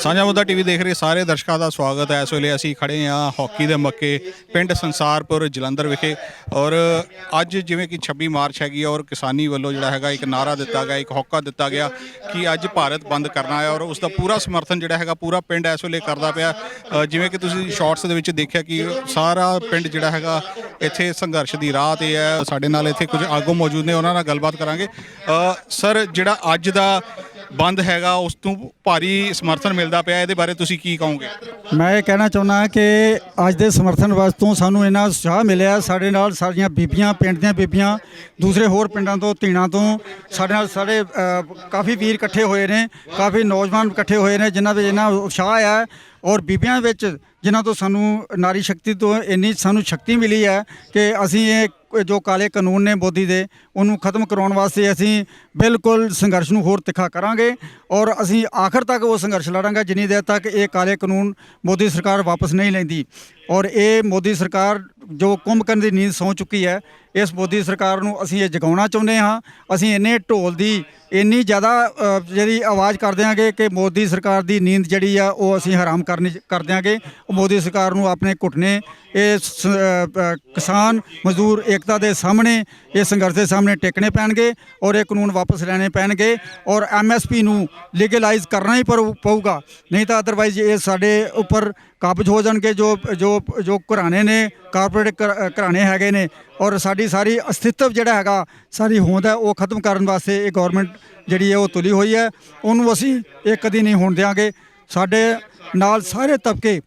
ਸਾਂਝਾ ਮੁੱਦਾ ਟੀਵੀ ਦੇਖ ਰਹੇ ਸਾਰੇ ਦਰਸ਼ਕਾਂ ਦਾ ਸਵਾਗਤ ਹੈ। ਇਸ ਵੇਲੇ ਅਸੀਂ ਖੜੇ ਹਾਂ ਹਾਕੀ ਦੇ ਮੱਕੇ ਪਿੰਡ ਸੰਸਾਰਪੁਰ ਜਲੰਧਰ ਵਿਖੇ ਔਰ ਅੱਜ ਜਿਵੇਂ ਕਿ 26 ਮਾਰਚ ਹੈਗੀ ਔਰ ਕਿਸਾਨੀ ਵੱਲੋਂ ਜਿਹੜਾ ਹੈਗਾ ਇੱਕ ਨਾਰਾ ਦਿੱਤਾ ਗਿਆ, ਇੱਕ ਹੋਕਾ ਦਿੱਤਾ ਗਿਆ ਕਿ ਅੱਜ ਭਾਰਤ ਬੰਦ ਕਰਨਾ ਹੈ ਔਰ ਉਸ ਦਾ ਪੂਰਾ ਸਮਰਥਨ ਜਿਹੜਾ ਹੈਗਾ ਪੂਰਾ ਪਿੰਡ ਇਸ ਵੇਲੇ ਕਰਦਾ ਪਿਆ। ਜਿਵੇਂ ਕਿ ਤੁਸੀਂ ਸ਼ਾਰਟਸ ਦੇ ਵਿੱਚ ਦੇਖਿਆ ਕਿ ਸਾਰਾ ਪਿੰਡ ਜਿਹੜਾ ਹੈਗਾ ਇੱਥੇ ਸੰਘਰਸ਼ ਦੀ ਰਾਹ ਤੇ ਹੈ। ਸਾਡੇ ਨਾਲ ਇੱਥੇ ਕੁਝ ਆਗੂ ਮੌਜੂਦ ਨੇ, ਉਹਨਾਂ ਨਾਲ ਗੱਲਬਾਤ ਕਰਾਂਗੇ। ਸਰ, ਜਿਹੜਾ ਅੱਜ ਦਾ ਬੰਦ ਹੈਗਾ ਉਸ ਤੋਂ ਭਾਰੀ ਸਮਰਥਨ ਮਿਲਦਾ ਪਿਆ, ਇਹਦੇ ਬਾਰੇ ਤੁਸੀਂ ਕੀ ਕਹੋਗੇ? मैं ये कहना चाਹੁੰਦਾ कि ਅੱਜ ਦੇ ਸਮਰਥਨ ਵਾਸਤੇ ਸਾਨੂੰ ਇੰਨਾ ਉਤਸ਼ਾਹ ਮਿਲਿਆ। ਸਾਡੇ ਨਾਲ ਸਾਰੀਆਂ ਬੀਬੀਆਂ, ਪਿੰਡ ਦੀਆਂ ਬੀਬੀਆਂ, ਦੂਸਰੇ ਹੋਰ ਪਿੰਡਾਂ ਤੋਂ, ਧੀਣਾਂ ਤੋਂ ਸਾਡੇ ਨਾਲ ਸਾਡੇ ਕਾਫੀ ਵੀਰ ਇਕੱਠੇ ਹੋਏ ਨੇ, ਕਾਫੀ ਨੌਜਵਾਨ ਇਕੱਠੇ ਹੋਏ ਨੇ ਜਿਨ੍ਹਾਂ ਵਿੱਚ ਇੰਨਾ ਉਤਸ਼ਾਹ ਹੈ ਔਰ ਬੀਬੀਆਂ ਵਿੱਚ ਜਿਨ੍ਹਾਂ ਤੋਂ ਸਾਨੂੰ ਨਾਰੀ ਸ਼ਕਤੀ ਤੋਂ ਇੰਨੀ ਸਾਨੂੰ ਸ਼ਕਤੀ ਮਿਲੀ ਹੈ ਕਿ ਅਸੀਂ ਇਹ ਜੋ ਕਾਲੇ ਕਾਨੂੰਨ ਨੇ ਮੋਦੀ ਦੇ ਉਹਨੂੰ ਖਤਮ ਕਰਾਉਣ ਵਾਸਤੇ ਅਸੀਂ ਬਿਲਕੁਲ ਸੰਘਰਸ਼ ਨੂੰ ਹੋਰ ਤਿੱਖਾ ਕਰਾਂਗੇ ਔਰ ਅਸੀਂ ਆਖਰ ਤੱਕ ਉਹ ਸੰਘਰਸ਼ ਲੜਾਂਗੇ ਜਿੰਨੀ ਦੇਰ ਤੱਕ ਇਹ ਕਾਲੇ ਕਾਨੂੰਨ ਮੋਦੀ ਸਰਕਾਰ ਵਾਪਸ ਨਹੀਂ ਲੈਂਦੀ। ਔਰ ਇਹ ਮੋਦੀ ਸਰਕਾਰ ਜੋ ਕੁੰਭਕਰਨ ਦੀ ਨੀਂਦ ਸੌਂ ਚੁੱਕੀ ਹੈ, ਇਸ ਮੋਦੀ ਸਰਕਾਰ ਨੂੰ ਅਸੀਂ ਇਹ ਜਗਾਉਣਾ ਚਾਹੁੰਦੇ ਹਾਂ। ਅਸੀਂ ਇੰਨੇ ਢੋਲ ਦੀ ਇੰਨੀ ਜ਼ਿਆਦਾ ਜਿਹੜੀ ਆਵਾਜ਼ ਕਰ ਦਿਆਂਗੇ ਕਿ ਮੋਦੀ ਸਰਕਾਰ ਦੀ ਨੀਂਦ ਜਿਹੜੀ ਆ ਉਹ ਅਸੀਂ ਹਰਾਮ ਕਰ ਦਿਆਂਗੇ। ਮੋਦੀ ਸਰਕਾਰ ਨੂੰ ਆਪਣੇ ਘੁਟਨੇ ਇਸ ਕਿਸਾਨ ਮਜ਼ਦੂਰ ਏਕਤਾ ਦੇ ਸਾਹਮਣੇ, ਇਹ ਸੰਘਰਸ਼ ਦੇ ਸਾਹਮਣੇ ਟੇਕਣੇ ਪੈਣਗੇ ਔਰ ਇਹ ਕਾਨੂੰਨ ਵਾਪਸ ਲੈਣੇ ਪੈਣਗੇ ਔਰ MSP ਨੂੰ ਲੀਗਲਾਈਜ਼ ਕਰਨਾ ਹੀ ਪਊਗਾ, ਨਹੀਂ ਤਾਂ ਅਦਰਵਾਈਜ਼ ਇਹ ਸਾਡੇ ਉੱਪਰ ਕਾਬਜ਼ ਹੋ ਜਾਣਗੇ ਜੋ ਘਰਾਣੇ ਨੇ, ਕਾਰਪੋਰੇਟ ਘਰਾਣੇ ਹੈਗੇ ਨੇ ਔਰ ਸਾਡੀ ਸਾਰੀ ਅਸਤਿਤਵ ਜਿਹੜਾ ਹੈਗਾ, ਸਾਰੀ ਹੋਂਦ ਹੈ ਉਹ ਖਤਮ ਕਰਨ ਵਾਸਤੇ ਇਹ ਗੌਰਮੈਂਟ ਜਿਹੜੀ ਹੈ ਉਹ ਤੁਲੀ ਹੋਈ ਹੈ। ਉਹਨੂੰ ਅਸੀਂ ਇਹ ਕਦੀ ਨਹੀਂ ਹੋਣ ਦਿਆਂਗੇ। ਸਾਡੇ ਨਾਲ ਸਾਰੇ ਤਬਕੇ,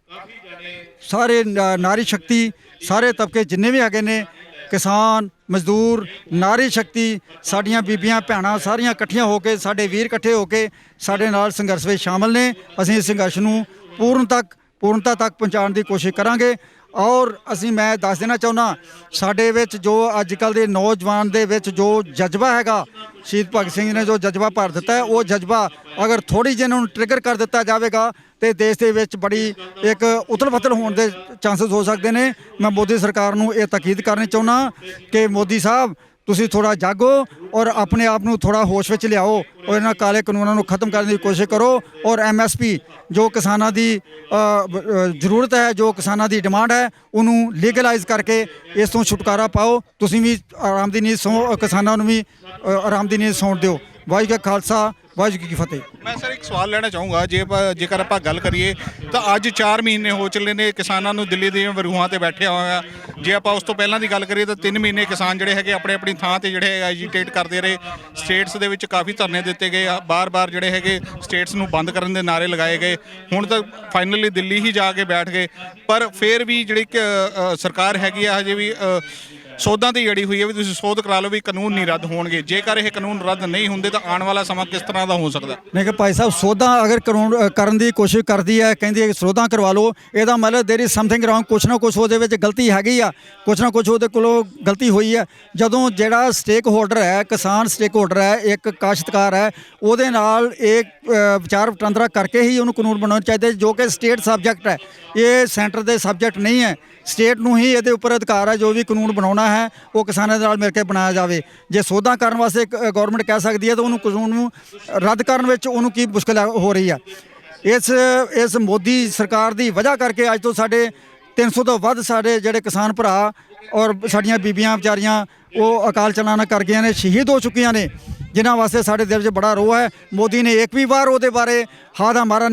ਸਾਰੇ ਨਾਰੀ ਸ਼ਕਤੀ, ਸਾਰੇ ਤਬਕੇ ਜਿੰਨੇ ਵੀ ਹੈਗੇ ਨੇ, ਕਿਸਾਨ, ਮਜ਼ਦੂਰ, ਨਾਰੀ ਸ਼ਕਤੀ, ਸਾਡੀਆਂ ਬੀਬੀਆਂ ਭੈਣਾਂ ਸਾਰੀਆਂ ਇਕੱਠੀਆਂ ਹੋ ਕੇ, ਸਾਡੇ ਵੀਰ ਇਕੱਠੇ ਹੋ ਕੇ ਸਾਡੇ ਨਾਲ ਸੰਘਰਸ਼ ਵਿੱਚ ਸ਼ਾਮਲ ਨੇ। ਅਸੀਂ ਇਸ ਸੰਘਰਸ਼ ਨੂੰ ਪੂਰਨਤਾ ਤੱਕ ਪਹੁੰਚਾਉਣ ਦੀ ਕੋਸ਼ਿਸ਼ ਕਰਾਂਗੇ ਔਰ ਮੈਂ ਦੱਸ ਦੇਣਾ ਚਾਹੁੰਦਾ, ਸਾਡੇ ਵਿੱਚ ਜੋ ਅੱਜ ਕੱਲ੍ਹ ਦੇ ਨੌਜਵਾਨ ਦੇ ਵਿੱਚ ਜੋ ਜਜ਼ਬਾ ਹੈਗਾ, ਸ਼ਹੀਦ ਭਗਤ ਸਿੰਘ ਨੇ ਜੋ ਜਜ਼ਬਾ ਭਰ ਦਿੱਤਾ ਹੈ, ਉਹ ਜਜ਼ਬਾ ਅਗਰ ਥੋੜ੍ਹੀ ਜਿਹੀ ਇਹਨਾਂ ਨੂੰ ਟ੍ਰਿਗਰ ਕਰ ਦਿੱਤਾ ਜਾਵੇਗਾ ਤੇ ਦੇਸ਼ ਦੇ ਵਿੱਚ ਬੜੀ ਇੱਕ ਉਥਲ-ਪੁਥਲ ਹੋਣ ਦੇ ਚਾਂਸਸ ਹੋ ਸਕਦੇ ਨੇ। ਮੈਂ ਮੋਦੀ ਸਰਕਾਰ ਨੂੰ ਇਹ ਤਾਕੀਦ ਕਰਨੀ ਚਾਹੁੰਦਾ ਕਿ ਮੋਦੀ ਸਾਹਿਬ ਤੁਸੀਂ ਥੋੜ੍ਹਾ ਜਾਗੋ ਔਰ ਆਪਣੇ ਆਪ ਨੂੰ ਥੋੜ੍ਹਾ ਹੋਸ਼ ਵਿੱਚ ਲਿਆਓ ਔਰ ਇਹਨਾਂ ਕਾਲੇ ਕਾਨੂੰਨਾਂ ਨੂੰ ਖਤਮ ਕਰਨ ਦੀ ਕੋਸ਼ਿਸ਼ ਕਰੋ ਔਰ MSP ਜੋ ਕਿਸਾਨਾਂ ਦੀ ਜ਼ਰੂਰਤ ਹੈ, ਜੋ ਕਿਸਾਨਾਂ ਦੀ ਡਿਮਾਂਡ ਹੈ, ਉਹਨੂੰ ਲੀਗਲਾਈਜ਼ ਕਰਕੇ ਇਸ ਤੋਂ ਛੁਟਕਾਰਾ ਪਾਓ। ਤੁਸੀਂ ਵੀ ਆਰਾਮ ਦੀ ਨੀਂਦ ਸੌਂ, ਕਿਸਾਨਾਂ ਨੂੰ ਵੀ ਆਰਾਮ ਦੀ ਨੀਂਦ ਸੌਣ ਦਿਓ। ਵਾਹਿਗੁਰੂ ਕਾ ਖਾਲਸਾ, ਵਾਹਿਗੁਰੂ ਕੀ ਫਤਿਹ। ਮੈਂ ਸਰ ਇੱਕ ਸਵਾਲ ਲੈਣਾ ਚਾਹੂੰਗਾ, ਜੇਕਰ ਆਪਾਂ ਗੱਲ ਕਰੀਏ ਤਾਂ ਅੱਜ 4 ਮਹੀਨੇ ਹੋ ਚੱਲੇ ਨੇ ਕਿਸਾਨਾਂ ਨੂੰ ਦਿੱਲੀ ਦੀਆਂ ਵਰੂਹਾਂ ਤੇ ਬੈਠਿਆ ਹੋਇਆ। ਜੇ ਆਪਾਂ ਉਸ ਤੋਂ ਪਹਿਲਾਂ ਦੀ ਗੱਲ ਕਰੀਏ ਤਾਂ 3 ਮਹੀਨੇ ਕਿਸਾਨ ਜਿਹੜੇ ਹੈਗੇ ਆਪਣੀ ਥਾਂ ਤੇ ਜਿਹੜੇ ਐਜੀਟੇਟ ਕਰਦੇ ਰਹੇ। ਸਟੇਟਸ ਦੇ ਵਿੱਚ ਕਾਫੀ ਧਰਨੇ ਦਿੱਤੇ ਗਏ, ਬਾਰ-ਬਾਰ ਜਿਹੜੇ ਹੈਗੇ ਸਟੇਟਸ ਨੂੰ ਬੰਦ ਕਰਨ ਦੇ ਨਾਅਰੇ ਲਗਾਏ ਗਏ। ਹੁਣ ਤਾਂ ਫਾਈਨਲੀ ਦਿੱਲੀ ਹੀ ਜਾ ਕੇ ਬੈਠ ਗਏ, ਪਰ ਫਿਰ ਵੀ ਜਿਹੜੀ ਸਰਕਾਰ ਹੈਗੀ ਆ ਹਜੇ ਵੀ ਸੋਧਾਂ ਦੀ ਅੜੀ ਹੋਈ ਹੈ ਵੀ ਤੁਸੀਂ ਸੋਧ ਕਰਾ ਲਓ ਵੀ ਕਾਨੂੰਨ ਨਹੀਂ ਰੱਦ ਹੋਣਗੇ। ਜੇਕਰ ਇਹ ਕਾਨੂੰਨ ਰੱਦ ਨਹੀਂ ਹੁੰਦੇ ਤਾਂ ਆਉਣ ਵਾਲਾ ਸਮਾਂ ਕਿਸ ਤਰ੍ਹਾਂ ਦਾ ਹੋ ਸਕਦਾ? ਨਹੀਂ ਕਿ ਭਾਈ ਸਾਹਿਬ, ਸੋਧਾਂ ਅਗਰ ਕਾਨੂੰਨ ਕਰਨ ਦੀ ਕੋਸ਼ਿਸ਼ ਕਰਦੀ ਹੈ, ਕਹਿੰਦੀ ਹੈ ਸੋਧਾਂ ਕਰਵਾ ਲਓ, ਇਹਦਾ ਮਤਲਬ ਦੇਰ ਇਜ਼ ਸਮਥਿੰਗ ਰੌਂਗ। ਕੁਛ ਨਾ ਕੁਛ ਉਹਦੇ ਵਿੱਚ ਗਲਤੀ ਹੈਗੀ ਆ, ਕੁਛ ਨਾ ਕੁਛ ਉਹਦੇ ਕੋਲੋਂ ਗਲਤੀ ਹੋਈ ਹੈ। ਜਦੋਂ ਜਿਹੜਾ ਸਟੇਕ ਹੋਲਡਰ ਹੈ, ਕਿਸਾਨ ਸਟੇਕ ਹੋਲਡਰ ਹੈ, ਇੱਕ ਕਾਸ਼ਤਕਾਰ ਹੈ, ਉਹਦੇ ਨਾਲ ਇੱਕ ਵਿਚਾਰ ਵਟਾਂਦਰਾ ਕਰਕੇ ਹੀ ਉਹਨੂੰ ਕਾਨੂੰਨ ਬਣਾਉਣੇ ਚਾਹੀਦੇ ਜੋ ਕਿ ਸਟੇਟ ਸਬਜੈਕਟ ਹੈ। ਇਹ ਸੈਂਟਰ ਦੇ ਸਬਜੈਕਟ ਨਹੀਂ ਹੈ। ਸਟੇਟ ਨੂੰ ਹੀ ਇਹਦੇ ਉੱਪਰ ਅਧਿਕਾਰ ਹੈ, ਜੋ ਵੀ ਕਾਨੂੰਨ ਬਣਾਉਣਾ ਹੈ ਉਹ ਕਿਸਾਨਾਂ ਦੇ ਨਾਲ ਮਿਲ ਕੇ ਬਣਾਇਆ ਜਾਵੇ। ਜੇ ਸੋਧਾਂ ਕਰਨ ਵਾਸਤੇ ਗੌਰਮੈਂਟ ਕਹਿ ਸਕਦੀ ਹੈ ਤਾਂ ਉਹਨੂੰ ਕਾਨੂੰਨ ਨੂੰ ਰੱਦ ਕਰਨ ਵਿੱਚ ਉਹਨੂੰ ਕੀ ਮੁਸ਼ਕਿਲ ਹੋ ਰਹੀ ਹੈ? ਇਸ ਮੋਦੀ ਸਰਕਾਰ ਦੀ ਵਜ੍ਹਾ ਕਰਕੇ ਅੱਜ ਤੋਂ ਸਾਡੇ 300 ਤੋਂ ਵੱਧ ਸਾਡੇ ਜਿਹੜੇ ਕਿਸਾਨ ਭਰਾ ਔਰ ਸਾਡੀਆਂ ਬੀਬੀਆਂ ਵਿਚਾਰੀਆਂ ਉਹ ਅਕਾਲ ਚਲਾਣਾ ਕਰ ਗਈਆਂ ਨੇ, ਸ਼ਹੀਦ ਹੋ ਚੁੱਕੀਆਂ ਨੇ, ਜਿਨ੍ਹਾਂ ਵਾਸਤੇ ਸਾਡੇ ਦਿਲ 'ਚ ਬੜਾ ਰੋਹ ਹੈ। ਮੋਦੀ ਨੇ ਇੱਕ ਵੀ ਵਾਰ ਉਹਦੇ ਬਾਰੇ ਹਾਂ ਦਾ ਨਾਰਾ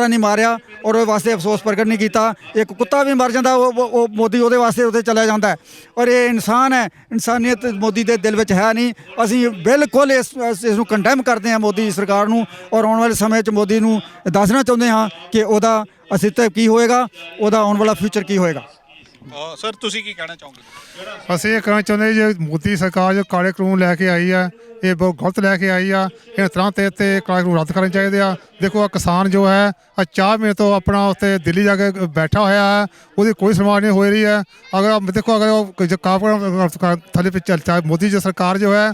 ਨਹੀਂ ਮਾਰਿਆ ਔਰ ਉਹਦੇ ਵਾਸਤੇ ਅਫਸੋਸ ਪ੍ਰਗਟ ਨਹੀਂ ਕੀਤਾ। ਇੱਕ ਕੁੱਤਾ ਵੀ ਮਰ ਜਾਂਦਾ ਉਹ ਮੋਦੀ ਉਹਦੇ ਵਾਸਤੇ ਉੱਤੇ ਚਲਾ ਜਾਂਦਾ ਔਰ ਇਹ ਇਨਸਾਨ ਹੈ, ਇਨਸਾਨੀਅਤ ਮੋਦੀ ਦੇ ਦਿਲ ਵਿੱਚ ਹੈ ਨਹੀਂ। ਅਸੀਂ ਬਿਲਕੁਲ ਇਸ ਨੂੰ ਕੰਡੈਮ ਕਰਦੇ ਹਾਂ ਮੋਦੀ ਸਰਕਾਰ ਨੂੰ ਔਰ ਆਉਣ ਵਾਲੇ ਸਮੇਂ 'ਚ ਮੋਦੀ ਨੂੰ ਦੱਸਣਾ ਚਾਹੁੰਦੇ ਹਾਂ ਕਿ ਉਹਦਾ ਅਸਤਿਤਵ ਕੀ ਹੋਏਗਾ, ਉਹਦਾ ਆਉਣ ਵਾਲਾ ਫਿਊਚਰ ਕੀ ਹੋਏਗਾ। ਸਰ, ਤੁਸੀਂ ਕੀ ਕਹਿਣਾ ਚਾਹੋਗੇ? ਅਸੀਂ ਇਹ ਕਹਿਣਾ ਚਾਹੁੰਦੇ ਜੇ ਮੋਦੀ ਸਰਕਾਰ ਜੋ ਕਾਲੇ ਕਾਨੂੰਨ ਲੈ ਕੇ ਆਈ ਆ, ਇਹ ਬਹੁਤ ਗਲਤ ਲੈ ਕੇ ਆਈ ਆ। ਇਹ ਤੁਰੰਤ ਤੇ ਕਾਲੇ ਕਾਨੂੰਨ ਰੱਦ ਕਰਨੇ ਚਾਹੀਦੇ ਆ। ਦੇਖੋ, ਆ ਕਿਸਾਨ ਜੋ ਹੈ 4 ਮਹੀਨੇ ਤੋਂ ਆਪਣਾ ਉੱਥੇ ਦਿੱਲੀ ਜਾ ਕੇ ਬੈਠਾ ਹੋਇਆ ਹੈ, ਉਹਦੀ ਕੋਈ ਸੁਣਵਾਈ ਨਹੀਂ ਹੋ ਰਹੀ ਹੈ। ਅਗਰ ਦੇਖੋ, ਅਗਰ ਉਹ ਕਾਰਪੋਰੇਟ ਥੱਲੇ पे चलता है। मोदी जो सरकार जो है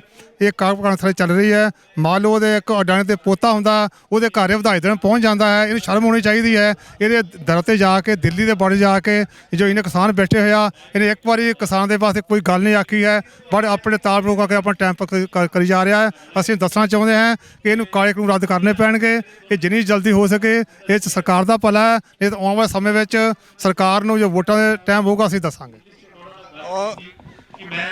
ਇਹ ਕਾਗ ਪਕਾਉਣ ਥਲੇ ਚੱਲ ਰਹੀ ਹੈ। ਮੰਨ ਲਓ ਉਹਦੇ ਇੱਕ ਅਡਾਣੇ ਤੇ ਪੋਤਾ ਹੁੰਦਾ, ਉਹਦੇ ਘਰ ਵਧਾਈ ਦੇਣ ਪਹੁੰਚ ਜਾਂਦਾ ਹੈ, ਇਹਨੂੰ ਸ਼ਰਮ ਹੋਣੀ ਚਾਹੀਦੀ ਹੈ। ਇਹਦੇ ਦਰ ਤੇ ਜਾ ਕੇ ਦਿੱਲੀ ਦੇ ਬਾਰਡਰ ਜਾ ਕੇ ਜੋ ਇਹਨੇ ਕਿਸਾਨ ਬੈਠੇ ਹੋਇਆ, ਇਹਨੇ ਇੱਕ ਵਾਰੀ ਕਿਸਾਨ ਦੇ ਵਾਸਤੇ ਕੋਈ ਗੱਲ ਨਹੀਂ ਆਖੀ ਹੈ, ਬਟ ਆਪਣੇ ਤਾਲ ਰੋਕ ਕੇ ਆਪਣਾ ਟਾਈਮ ਕਰੀ ਜਾ ਰਿਹਾ ਹੈ। ਅਸੀਂ ਦੱਸਣਾ ਚਾਹੁੰਦੇ ਹਾਂ ਕਿ ਇਹਨੂੰ ਕਾਲੇ ਕਾਨੂੰਨ ਰੱਦ ਕਰਨੇ ਪੈਣਗੇ। ਇਹ ਜਿੰਨੀ ਜਲਦੀ ਹੋ ਸਕੇ, ਇਹ 'ਚ ਸਰਕਾਰ ਦਾ ਭਲਾ ਹੈ। ਨਹੀਂ ਤਾਂ ਆਉਣ ਵਾਲੇ ਸਮੇਂ ਵਿੱਚ ਸਰਕਾਰ ਨੂੰ ਜੋ ਵੋਟਾਂ ਦੇ ਟਾਈਮ ਹੋਊਗਾ ਅਸੀਂ ਦੱਸਾਂਗੇ।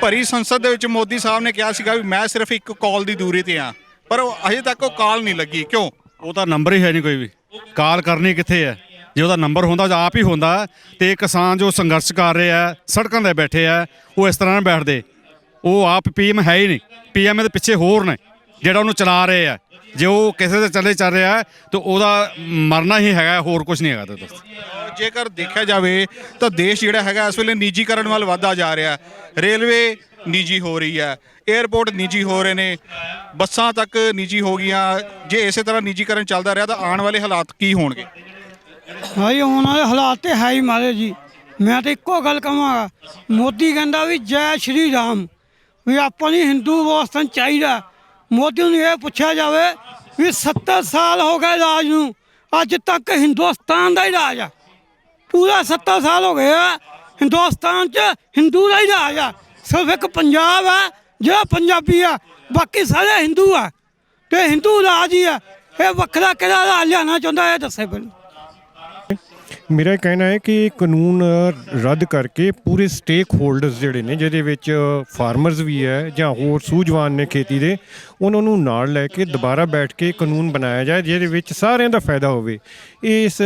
ਭਰੀ ਸੰਸਦ ਦੇ ਵਿੱਚ ਮੋਦੀ ਸਾਹਿਬ ਨੇ ਕਿਹਾ ਸੀਗਾ ਵੀ ਮੈਂ ਸਿਰਫ ਇੱਕ ਕਾਲ ਦੀ ਦੂਰੀ ਤੇ ਆ, ਪਰ ਅਜੇ ਤੱਕ ਉਹ ਕਾਲ ਨਹੀਂ ਲੱਗੀ। ਕਿਉਂ? ਉਹ ਤਾਂ ਨੰਬਰ ਹੀ ਹੈ ਨਹੀਂ, ਕੋਈ ਵੀ ਕਾਲ ਕਰਨੀ ਕਿੱਥੇ ਹੈ। ਜੇ ਉਹਦਾ ਨੰਬਰ ਹੁੰਦਾ ਜਾਂ ਆਪ ਹੀ ਹੁੰਦਾ ਤੇ ਕਿਸਾਨ ਜੋ ਸੰਘਰਸ਼ ਕਰ ਰਹੇ ਆ, ਸੜਕਾਂ 'ਤੇ ਬੈਠੇ ਆ, ਉਹ ਇਸ ਤਰ੍ਹਾਂ ਨਾ ਬੈਠਦੇ। ਉਹ ਆਪ ਪੀਐਮ ਹੈ ਹੀ ਨਹੀਂ, ਪੀਐਮ ਦੇ ਪਿੱਛੇ ਹੋਰ ਨੇ ਜਿਹੜਾ ਉਹਨੂੰ ਚਲਾ ਰਹੇ ਆ। ਜੇ ਉਹ ਕਿਸੇ ਦੇ ਚੱਲ ਰਿਹਾ ਤਾਂ ਉਹਦਾ ਮਰਨਾ ਹੀ ਹੈਗਾ, ਹੋਰ ਕੁਝ ਨਹੀਂ ਹੈਗਾ। ਜੇਕਰ ਦੇਖਿਆ ਜਾਵੇ ਤਾਂ ਦੇਸ਼ ਜਿਹੜਾ ਹੈਗਾ ਇਸ ਵੇਲੇ ਨਿੱਜੀਕਰਨ ਵੱਲ ਵਧਦਾ ਜਾ ਰਿਹਾ। ਰੇਲਵੇ ਨਿੱਜੀ ਹੋ ਰਹੀ ਹੈ, 에ਅਰਪੋਰਟ ਨਿੱਜੀ ਹੋ ਰਹੇ ਨੇ, ਬੱਸਾਂ ਤੱਕ ਨਿੱਜੀ ਹੋ ਗਈਆਂ। ਜੇ ਇਸੇ ਤਰ੍ਹਾਂ ਨਿੱਜੀਕਰਨ ਚੱਲਦਾ ਰਿਹਾ ਤਾਂ ਆਉਣ ਵਾਲੇ ਹਾਲਾਤ ਕੀ ਹੋਣਗੇ? ਭਾਈ ਆਉਣ ਵਾਲੇ ਹਾਲਾਤ ਤੇ ਹੈ ਹੀ ਮਾਰੇ ਜੀ। ਮੈਂ ਤਾਂ ਇੱਕੋ ਗੱਲ ਕਹਾਂਗਾ, ਮੋਦੀ ਕਹਿੰਦਾ ਵੀ ਜੈ ਸ਼੍ਰੀ ਰਾਮ, ਵੀ ਆਪਾਂ ਨੂੰ ਹਿੰਦੂ ਹਿੰਦੁਸਤਾਨ ਚਾਹੀਦਾ। ਮੋਦੀ ਨੂੰ ਇਹ ਪੁੱਛਿਆ ਜਾਵੇ ਵੀ 70 ਸਾਲ ਹੋ ਗਏ ਰਾਜ ਨੂੰ, ਅੱਜ ਤੱਕ ਹਿੰਦੁਸਤਾਨ ਦਾ ਹੀ ਰਾਜ ਆ। ਪੂਰਾ 70 ਸਾਲ ਹੋ ਗਏ ਆ ਹਿੰਦੁਸਤਾਨ 'ਚ ਹਿੰਦੂ ਦਾ ਹੀ ਰਾਜ ਆ। ਸਿਰਫ ਇੱਕ ਪੰਜਾਬ ਆ ਜਿਹੜਾ ਪੰਜਾਬੀ ਆ, ਬਾਕੀ ਸਾਰੇ ਹਿੰਦੂ ਆ ਤੇ ਹਿੰਦੂ ਰਾਜ ਹੀ ਆ। ਇਹ ਵੱਖਰਾ ਕਿਹੜਾ ਰਾਜ ਲਿਆਉਣਾ ਚਾਹੁੰਦਾ ਇਹ ਦੱਸੇ ਪਹਿਲਾਂ। ਮੇਰਾ ਕਹਿਣਾ ਹੈ ਕਿ ਕਾਨੂੰਨ ਰੱਦ ਕਰਕੇ ਪੂਰੇ ਸਟੇਕ ਹੋਲਡਰਸ ਜਿਹੜੇ ਨੇ, ਜਿਹਦੇ ਵਿੱਚ ਫਾਰਮਰਸ ਵੀ ਹੈ ਜਾਂ ਹੋਰ ਸੂਝਵਾਨ ਨੇ ਖੇਤੀ ਦੇ, ਉਹਨਾਂ ਨੂੰ ਨਾਲ ਲੈ ਕੇ ਦੁਬਾਰਾ ਬੈਠ ਕੇ ਕਾਨੂੰਨ ਬਣਾਇਆ ਜਾਏ ਜਿਹਦੇ ਵਿੱਚ ਸਾਰਿਆਂ ਦਾ ਫਾਇਦਾ ਹੋਵੇ। ਇਸ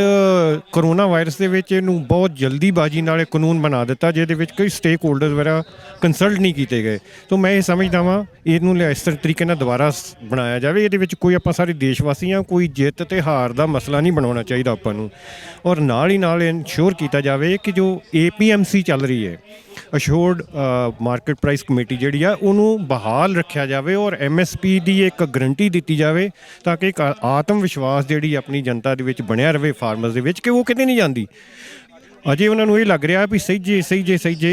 ਕਰੋਨਾ ਵਾਇਰਸ ਦੇ ਵਿੱਚ ਇਹਨੂੰ ਬਹੁਤ ਜਲਦੀਬਾਜ਼ੀ ਨਾਲ ਇਹ ਕਾਨੂੰਨ ਬਣਾ ਦਿੱਤਾ, ਜਿਹਦੇ ਵਿੱਚ ਕੋਈ ਸਟੇਕ ਹੋਲਡਰਸ ਵਗੈਰਾ ਕੰਸਲਟ ਨਹੀਂ ਕੀਤੇ ਗਏ। ਤਾਂ ਮੈਂ ਇਹ ਸਮਝਦਾ ਵਾਂ ਇਹਨੂੰ ਇਸ ਤਰੀਕੇ ਨਾਲ ਦੁਬਾਰਾ ਬਣਾਇਆ ਜਾਵੇ। ਇਹਦੇ ਵਿੱਚ ਕੋਈ ਆਪਾਂ ਸਾਰੇ ਦੇਸ਼ ਵਾਸੀ ਹਾਂ, ਕੋਈ ਜਿੱਤ ਅਤੇ ਹਾਰ ਦਾ ਮਸਲਾ ਨਹੀਂ ਬਣਾਉਣਾ ਚਾਹੀਦਾ ਆਪਾਂ ਨੂੰ। ਔਰ ਨਾਲ ਹੀ ਨਾਲ ਇਨਸ਼ੋਰ ਕੀਤਾ ਜਾਵੇ ਕਿ ਜੋ APMC ਚੱਲ ਰਹੀ ਹੈ, ਅਸ਼ੋਰਡ ਮਾਰਕੀਟ ਪ੍ਰਾਈਸ ਕਮੇਟੀ ਜਿਹੜੀ ਆ, ਉਹਨੂੰ ਬਹਾਲ ਰੱਖਿਆ ਜਾਵੇ ਔਰ MSP ਦੀ ਇੱਕ ਗਰੰਟੀ ਦਿੱਤੀ ਜਾਵੇ ਤਾਂ ਕਿ ਇੱਕ ਆਤਮ ਵਿਸ਼ਵਾਸ ਜਿਹੜੀ ਆਪਣੀ ਜਨਤਾ ਦੇ ਵਿੱਚ ਬਣਿਆ ਰਹੇ, ਫਾਰਮਰਸ ਦੇ ਵਿੱਚ, ਕਿ ਉਹ ਕਿਤੇ ਨਹੀਂ ਜਾਂਦੀ। ਅਜੇ ਉਹਨਾਂ ਨੂੰ ਇਹ ਲੱਗ ਰਿਹਾ ਵੀ ਸਹੀ ਜੇ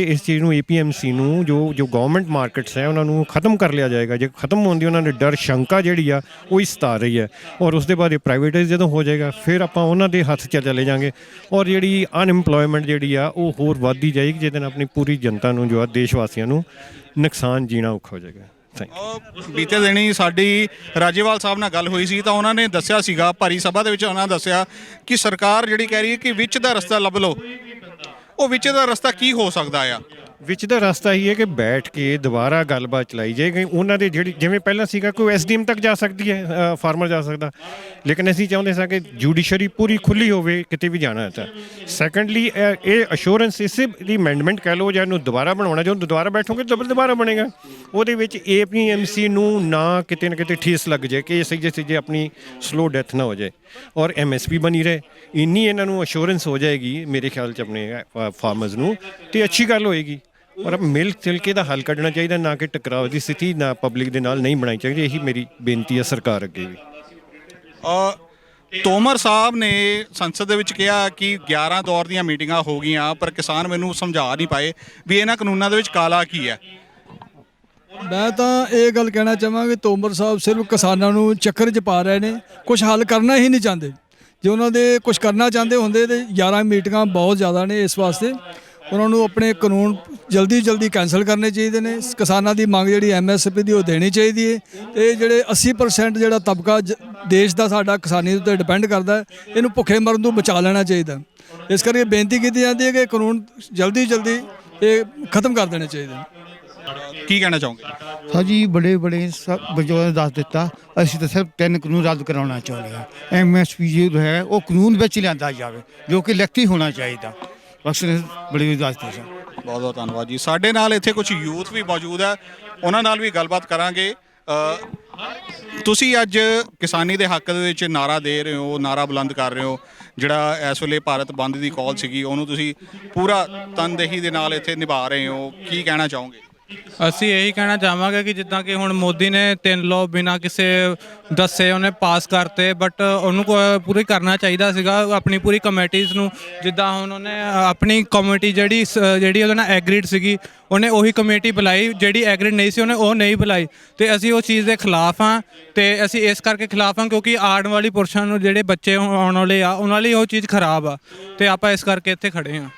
ਇਸ ਚੀਜ਼ ਨੂੰ APMC ਨੂੰ ਜੋ ਗਵਰਨਮੈਂਟ ਮਾਰਕੀਟਸ ਹੈ ਉਹਨਾਂ ਨੂੰ ਖਤਮ ਕਰ ਲਿਆ ਜਾਏਗਾ। ਜੇ ਖਤਮ ਹੋਣ ਦੀ ਉਹਨਾਂ ਦੇ ਡਰ ਸ਼ੰਕਾ ਜਿਹੜੀ ਆ ਉਹ ਹੀ ਸਤਾ ਰਹੀ ਹੈ। ਔਰ ਉਸ ਦੇ ਬਾਅਦ ਇਹ ਪ੍ਰਾਈਵੇਟਾਈਜ਼ ਜਦੋਂ ਹੋ ਜਾਏਗਾ ਫਿਰ ਆਪਾਂ ਉਹਨਾਂ ਦੇ ਹੱਥ 'ਚ ਚਲੇ ਜਾਵਾਂਗੇ ਔਰ ਜਿਹੜੀ ਅਨਐਮਪਲੋਇਮੈਂਟ ਜਿਹੜੀ ਆ ਉਹ ਹੋਰ ਵੱਧਦੀ ਜਾਏਗੀ, ਜਿਹਦੇ ਨਾਲ ਆਪਣੀ ਪੂਰੀ ਜਨਤਾ ਨੂੰ ਜੋ ਆ ਦੇਸ਼ ਵਾਸੀਆਂ ਨੂੰ ਨੁਕਸਾਨ ਜੀਣਾ ਔਖਾ ਹੋ ਜਾਏਗਾ। ਬੀਤੇ ਦਿਨੀ ਸਾਡੀ ਰਾਜੇਵਾਲ ਸਾਹਿਬ ਨਾਲ ਗੱਲ ਹੋਈ ਸੀ ਤਾਂ ਉਹਨਾਂ ਨੇ ਦੱਸਿਆ ਸੀਗਾ, ਭਰੀ ਸਭਾ ਦੇ ਵਿੱਚ ਉਹਨਾਂ ਦੱਸਿਆ ਕਿ ਸਰਕਾਰ ਜਿਹੜੀ ਕਹਿ ਰਹੀ ਹੈ ਕਿ ਵਿੱਚ ਦਾ ਰਸਤਾ ਲੱਭ ਲਓ। ਉਹ ਵਿੱਚ ਦਾ ਰਸਤਾ ਕੀ ਹੋ ਸਕਦਾ ਆ? ਵਿੱਚ ਦਾ ਰਸਤਾ ਹੀ ਹੈ ਕਿ ਬੈਠ ਕੇ ਦੁਬਾਰਾ ਗੱਲਬਾਤ ਚਲਾਈ ਜਾਏਗੀ। ਉਹਨਾਂ ਦੇ ਜਿਹੜੀ ਜਿਵੇਂ ਪਹਿਲਾਂ ਸੀਗਾ ਕੋਈ SDM ਤੱਕ ਜਾ ਸਕਦੀ ਹੈ, ਫਾਰਮਰ ਜਾ ਸਕਦਾ, ਲੇਕਿਨ ਅਸੀਂ ਚਾਹੁੰਦੇ ਸਾਂ ਕਿ ਜੁਡੀਸ਼ਰੀ ਪੂਰੀ ਖੁੱਲੀ ਹੋਵੇ, ਕਿਤੇ ਵੀ ਜਾਣਾ ਹੈ ਤਾਂ। ਸੈਕੰਡਲੀ ਇਹ ਅਸ਼ੋਰੈਂਸ, ਇਸੇ ਦੀ ਅਮੈਂਡਮੈਂਟ ਕਹਿ ਲਓ ਜਾਂ ਇਹਨੂੰ ਦੁਬਾਰਾ ਬਣਾਉਣਾ, ਜਦੋਂ ਦੁਬਾਰਾ ਬੈਠੋਗੇ ਤਾਂ ਦੁਬਾਰਾ ਬਣੇਗਾ। ਉਹਦੇ ਵਿੱਚ APMC ਨੂੰ ਨਾ ਕਿਤੇ ਠੇਸ ਲੱਗ ਜਾਏ ਕਿ ਸਹੀ ਆਪਣੀ ਸਲੋ ਡੈਥ ਨਾ ਹੋ ਜਾਏ ਔਰ MSP ਬਣੀ ਰਹੇ। ਇੰਨੀ ਇਹਨਾਂ ਨੂੰ ਅਸ਼ੋਰੈਂਸ ਹੋ ਜਾਏਗੀ ਮੇਰੇ ਖਿਆਲ 'ਚ ਆਪਣੇ ਫਾਰਮਰਸ ਨੂੰ, ਤੇ ਅੱਛੀ ਗੱਲ ਹੋਏਗੀ। ਔਰ ਮਿਲ ਤਿਲ ਕੇ ਦਾ ਹੱਲ ਕੱਢਣਾ ਚਾਹੀਦਾ, ਨਾ ਕਿ ਟਕਰਾਅ ਦੀ ਸਥਿਤੀ ਨਾ ਪਬਲਿਕ ਦੇ ਨਾਲ ਨਹੀਂ ਬਣਾਈ ਚਾਹੀਦੀ। ਇਹੀ ਮੇਰੀ ਬੇਨਤੀ ਹੈ ਸਰਕਾਰ ਅੱਗੇ ਵੀ। ਤੋਮਰ ਸਾਹਿਬ ਨੇ ਸੰਸਦ ਦੇ ਵਿੱਚ ਕਿਹਾ ਕਿ 11 ਦੌਰ ਦੀਆਂ ਮੀਟਿੰਗਾਂ ਹੋ ਗਈਆਂ ਪਰ ਕਿਸਾਨ ਮੈਨੂੰ ਸਮਝਾ ਨਹੀਂ ਪਾਏ ਵੀ ਇਹਨਾਂ ਕਾਨੂੰਨਾਂ ਦੇ ਵਿੱਚ ਕਾਲਾ ਕੀ ਹੈ। ਮੈਂ ਤਾਂ ਇਹ ਗੱਲ ਕਹਿਣਾ ਚਾਹਾਂਗਾ ਕਿ ਤੋਮਰ ਸਾਹਿਬ ਸਿਰਫ ਕਿਸਾਨਾਂ ਨੂੰ ਚੱਕਰ 'ਚ ਪਾ ਰਹੇ ਨੇ, ਕੁਝ ਹੱਲ ਕਰਨਾ ਹੀ ਨਹੀਂ ਚਾਹੁੰਦੇ। ਜੇ ਉਹਨਾਂ ਦੇ ਕੁਝ ਕਰਨਾ ਚਾਹੁੰਦੇ ਹੁੰਦੇ ਤੇ 11 ਮੀਟਿੰਗਾਂ ਬਹੁਤ ਜ਼ਿਆਦਾ ਨੇ। ਇਸ ਵਾਸਤੇ ਉਹਨਾਂ ਨੂੰ ਆਪਣੇ ਕਾਨੂੰਨ ਜਲਦੀ ਕੈਂਸਲ ਕਰਨੇ ਚਾਹੀਦੇ ਨੇ। ਕਿਸਾਨਾਂ ਦੀ ਮੰਗ ਜਿਹੜੀ MSP ਦੀ ਉਹ ਦੇਣੀ ਚਾਹੀਦੀ ਹੈ। ਤੇ ਜਿਹੜੇ 80% ਜਿਹੜਾ ਤਬਕਾ ਦੇਸ਼ ਦਾ ਸਾਡਾ ਕਿਸਾਨੀ ਉੱਤੇ ਡਿਪੈਂਡ ਕਰਦਾ ਹੈ, ਇਹਨੂੰ ਭੁੱਖੇ ਮਰਨ ਤੋਂ ਬਚਾ ਲੈਣਾ ਚਾਹੀਦਾ। ਇਸ ਕਰਕੇ ਬੇਨਤੀ ਕੀਤੀ ਜਾਂਦੀ ਹੈ ਕਿ ਕਾਨੂੰਨ ਜਲਦੀ ਇਹ ਖਤਮ ਕਰ ਦੇਣੇ ਚਾਹੀਦੇ ਨੇ। ਕੀ ਕਹਿਣਾ ਚਾਹੋਗੇ? ਹਾਂਜੀ, ਬੜੇ ਸਭ ਬਜ਼ੁਰਗਾਂ ਨੇ ਦੱਸ ਦਿੱਤਾ। ਅਸੀਂ ਤਾਂ ਸਿਰਫ 3 ਕਾਨੂੰਨ ਰੱਦ ਕਰਾਉਣਾ ਚਾਹੁੰਦੇ ਹਾਂ। MSP ਜੋ ਹੈ ਉਹ ਕਾਨੂੰਨ ਵਿੱਚ ਲਿਆਂਦਾ ਜਾਵੇ ਜੋ ਕਿ ਲਿਖਤੀ ਹੋਣਾ ਚਾਹੀਦਾ। ਬਸ ਬੜੀ ਦੱਸ ਦਿੱਤੀ ਸਰ। ਬਹੁਤ ਧੰਨਵਾਦ ਜੀ। ਸਾਡੇ ਨਾਲ ਇੱਥੇ ਕੁਝ ਯੂਥ ਵੀ ਮੌਜੂਦ ਹੈ, ਉਹਨਾਂ ਨਾਲ ਵੀ ਗੱਲਬਾਤ ਕਰਾਂਗੇ। ਤੁਸੀਂ ਅੱਜ ਕਿਸਾਨੀ ਦੇ ਹੱਕ ਦੇ ਵਿੱਚ ਨਾਰਾ ਦੇ ਰਹੇ ਹੋ, ਨਾਰਾ ਬੁਲੰਦ ਕਰ ਰਹੇ ਹੋ। ਜਿਹੜਾ ਇਸ ਵੇਲੇ ਭਾਰਤ ਬੰਦ ਦੀ ਕਾਲ ਸੀਗੀ ਉਹਨੂੰ ਤੁਸੀਂ ਪੂਰਾ ਤਨਦੇਹੀ ਦੇ ਨਾਲ ਇੱਥੇ ਨਿਭਾ ਰਹੇ ਹੋ। ਕੀ ਕਹਿਣਾ ਚਾਹੋਗੇ? ਅਸੀਂ ਇਹੀ ਕਹਿਣਾ ਚਾਹਾਂਗੇ ਕਿ ਜਿੱਦਾਂ ਕਿ ਹੁਣ ਮੋਦੀ ਨੇ 3 ਲਾਅ ਬਿਨਾਂ ਕਿਸੇ ਦੱਸੇ ਉਹਨੇ ਪਾਸ ਕਰਤੇ, ਬਟ ਉਹਨੂੰ ਪੂਰੀ ਕਰਨਾ ਚਾਹੀਦਾ ਸੀਗਾ ਆਪਣੀ ਪੂਰੀ ਕਮੇਟੀਜ਼ ਨੂੰ। ਜਿੱਦਾਂ ਹੁਣ ਉਹਨੇ ਆਪਣੀ ਕਮੇਟੀ ਜਿਹੜੀ ਉਹਦੇ ਨਾਲ ਐਗਰੀਡ ਸੀਗੀ, ਉਹਨੇ ਉਹੀ ਕਮੇਟੀ ਬੁਲਾਈ, ਜਿਹੜੀ ਐਗਰੀਡ ਨਹੀਂ ਸੀ ਉਹਨੇ ਉਹ ਨਹੀਂ ਬੁਲਾਈ। ਤੇ ਅਸੀਂ ਉਸ ਚੀਜ਼ ਦੇ ਖਿਲਾਫ ਹਾਂ, ਤੇ ਅਸੀਂ ਇਸ ਕਰਕੇ ਖਿਲਾਫ ਹਾਂ ਕਿਉਂਕਿ ਆਉਣ ਵਾਲੀ ਪੁਰਸ਼ਾਂ ਨੂੰ, ਜਿਹੜੇ ਬੱਚੇ ਆਉਣ ਵਾਲੇ ਆ, ਉਹਨਾਂ ਲਈ ਉਹ ਚੀਜ਼ ਖਰਾਬ ਆ, ਤੇ ਆਪਾਂ ਇਸ ਕਰਕੇ ਇੱਥੇ ਖੜੇ ਹਾਂ।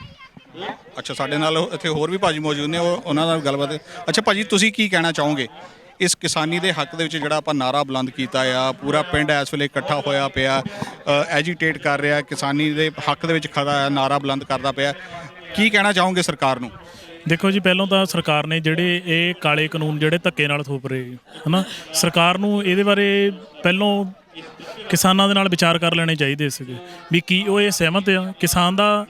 ਅੱਛਾ, ਸਾਡੇ ਨਾਲ ਇੱਥੇ ਹੋਰ ਵੀ ਭਾਜੀ ਮੌਜੂਦ ਨੇ, ਉਹਨਾਂ ਨਾਲ ਗੱਲਬਾਤ। ਅੱਛਾ ਭਾਜੀ, ਤੁਸੀਂ ਕੀ ਕਹਿਣਾ ਚਾਹੋਗੇ ਇਸ ਕਿਸਾਨੀ ਦੇ ਹੱਕ ਦੇ ਵਿੱਚ ਜਿਹੜਾ ਆਪਾਂ ਨਾਰਾ ਬੁਲੰਦ ਕੀਤਾ ਆ, ਪੂਰਾ ਪਿੰਡ ਇਸ ਵੇਲੇ ਇਕੱਠਾ ਹੋਇਆ ਪਿਆ, ਐਜੀਟੇਟ ਕਰ ਰਿਹਾ, ਕਿਸਾਨੀ ਦੇ ਹੱਕ ਦੇ ਵਿੱਚ ਖੜਾ ਹੈ, ਨਾਰਾ ਬੁਲੰਦ ਕਰਦਾ ਪਿਆ, ਕੀ ਕਹਿਣਾ ਚਾਹੋਗੇ ਸਰਕਾਰ ਨੂੰ? ਦੇਖੋ ਜੀ, ਪਹਿਲਾਂ ਤਾਂ ਸਰਕਾਰ ਨੇ ਜਿਹੜੇ ਇਹ ਕਾਲੇ ਕਾਨੂੰਨ ਜਿਹੜੇ ਧੱਕੇ ਨਾਲ ਥੋਪ ਰਹੇ ਹੈ ਨਾ, ਸਰਕਾਰ ਨੂੰ ਇਹਦੇ ਬਾਰੇ ਪਹਿਲਾਂ ਕਿਸਾਨਾਂ ਦੇ ਨਾਲ ਵਿਚਾਰ ਕਰ ਲੈਣੇ ਚਾਹੀਦੇ ਸੀਗੇ ਵੀ ਕੀ ਉਹ ਇਹ ਸਹਿਮਤ ਆ। ਕਿਸਾਨ ਦਾ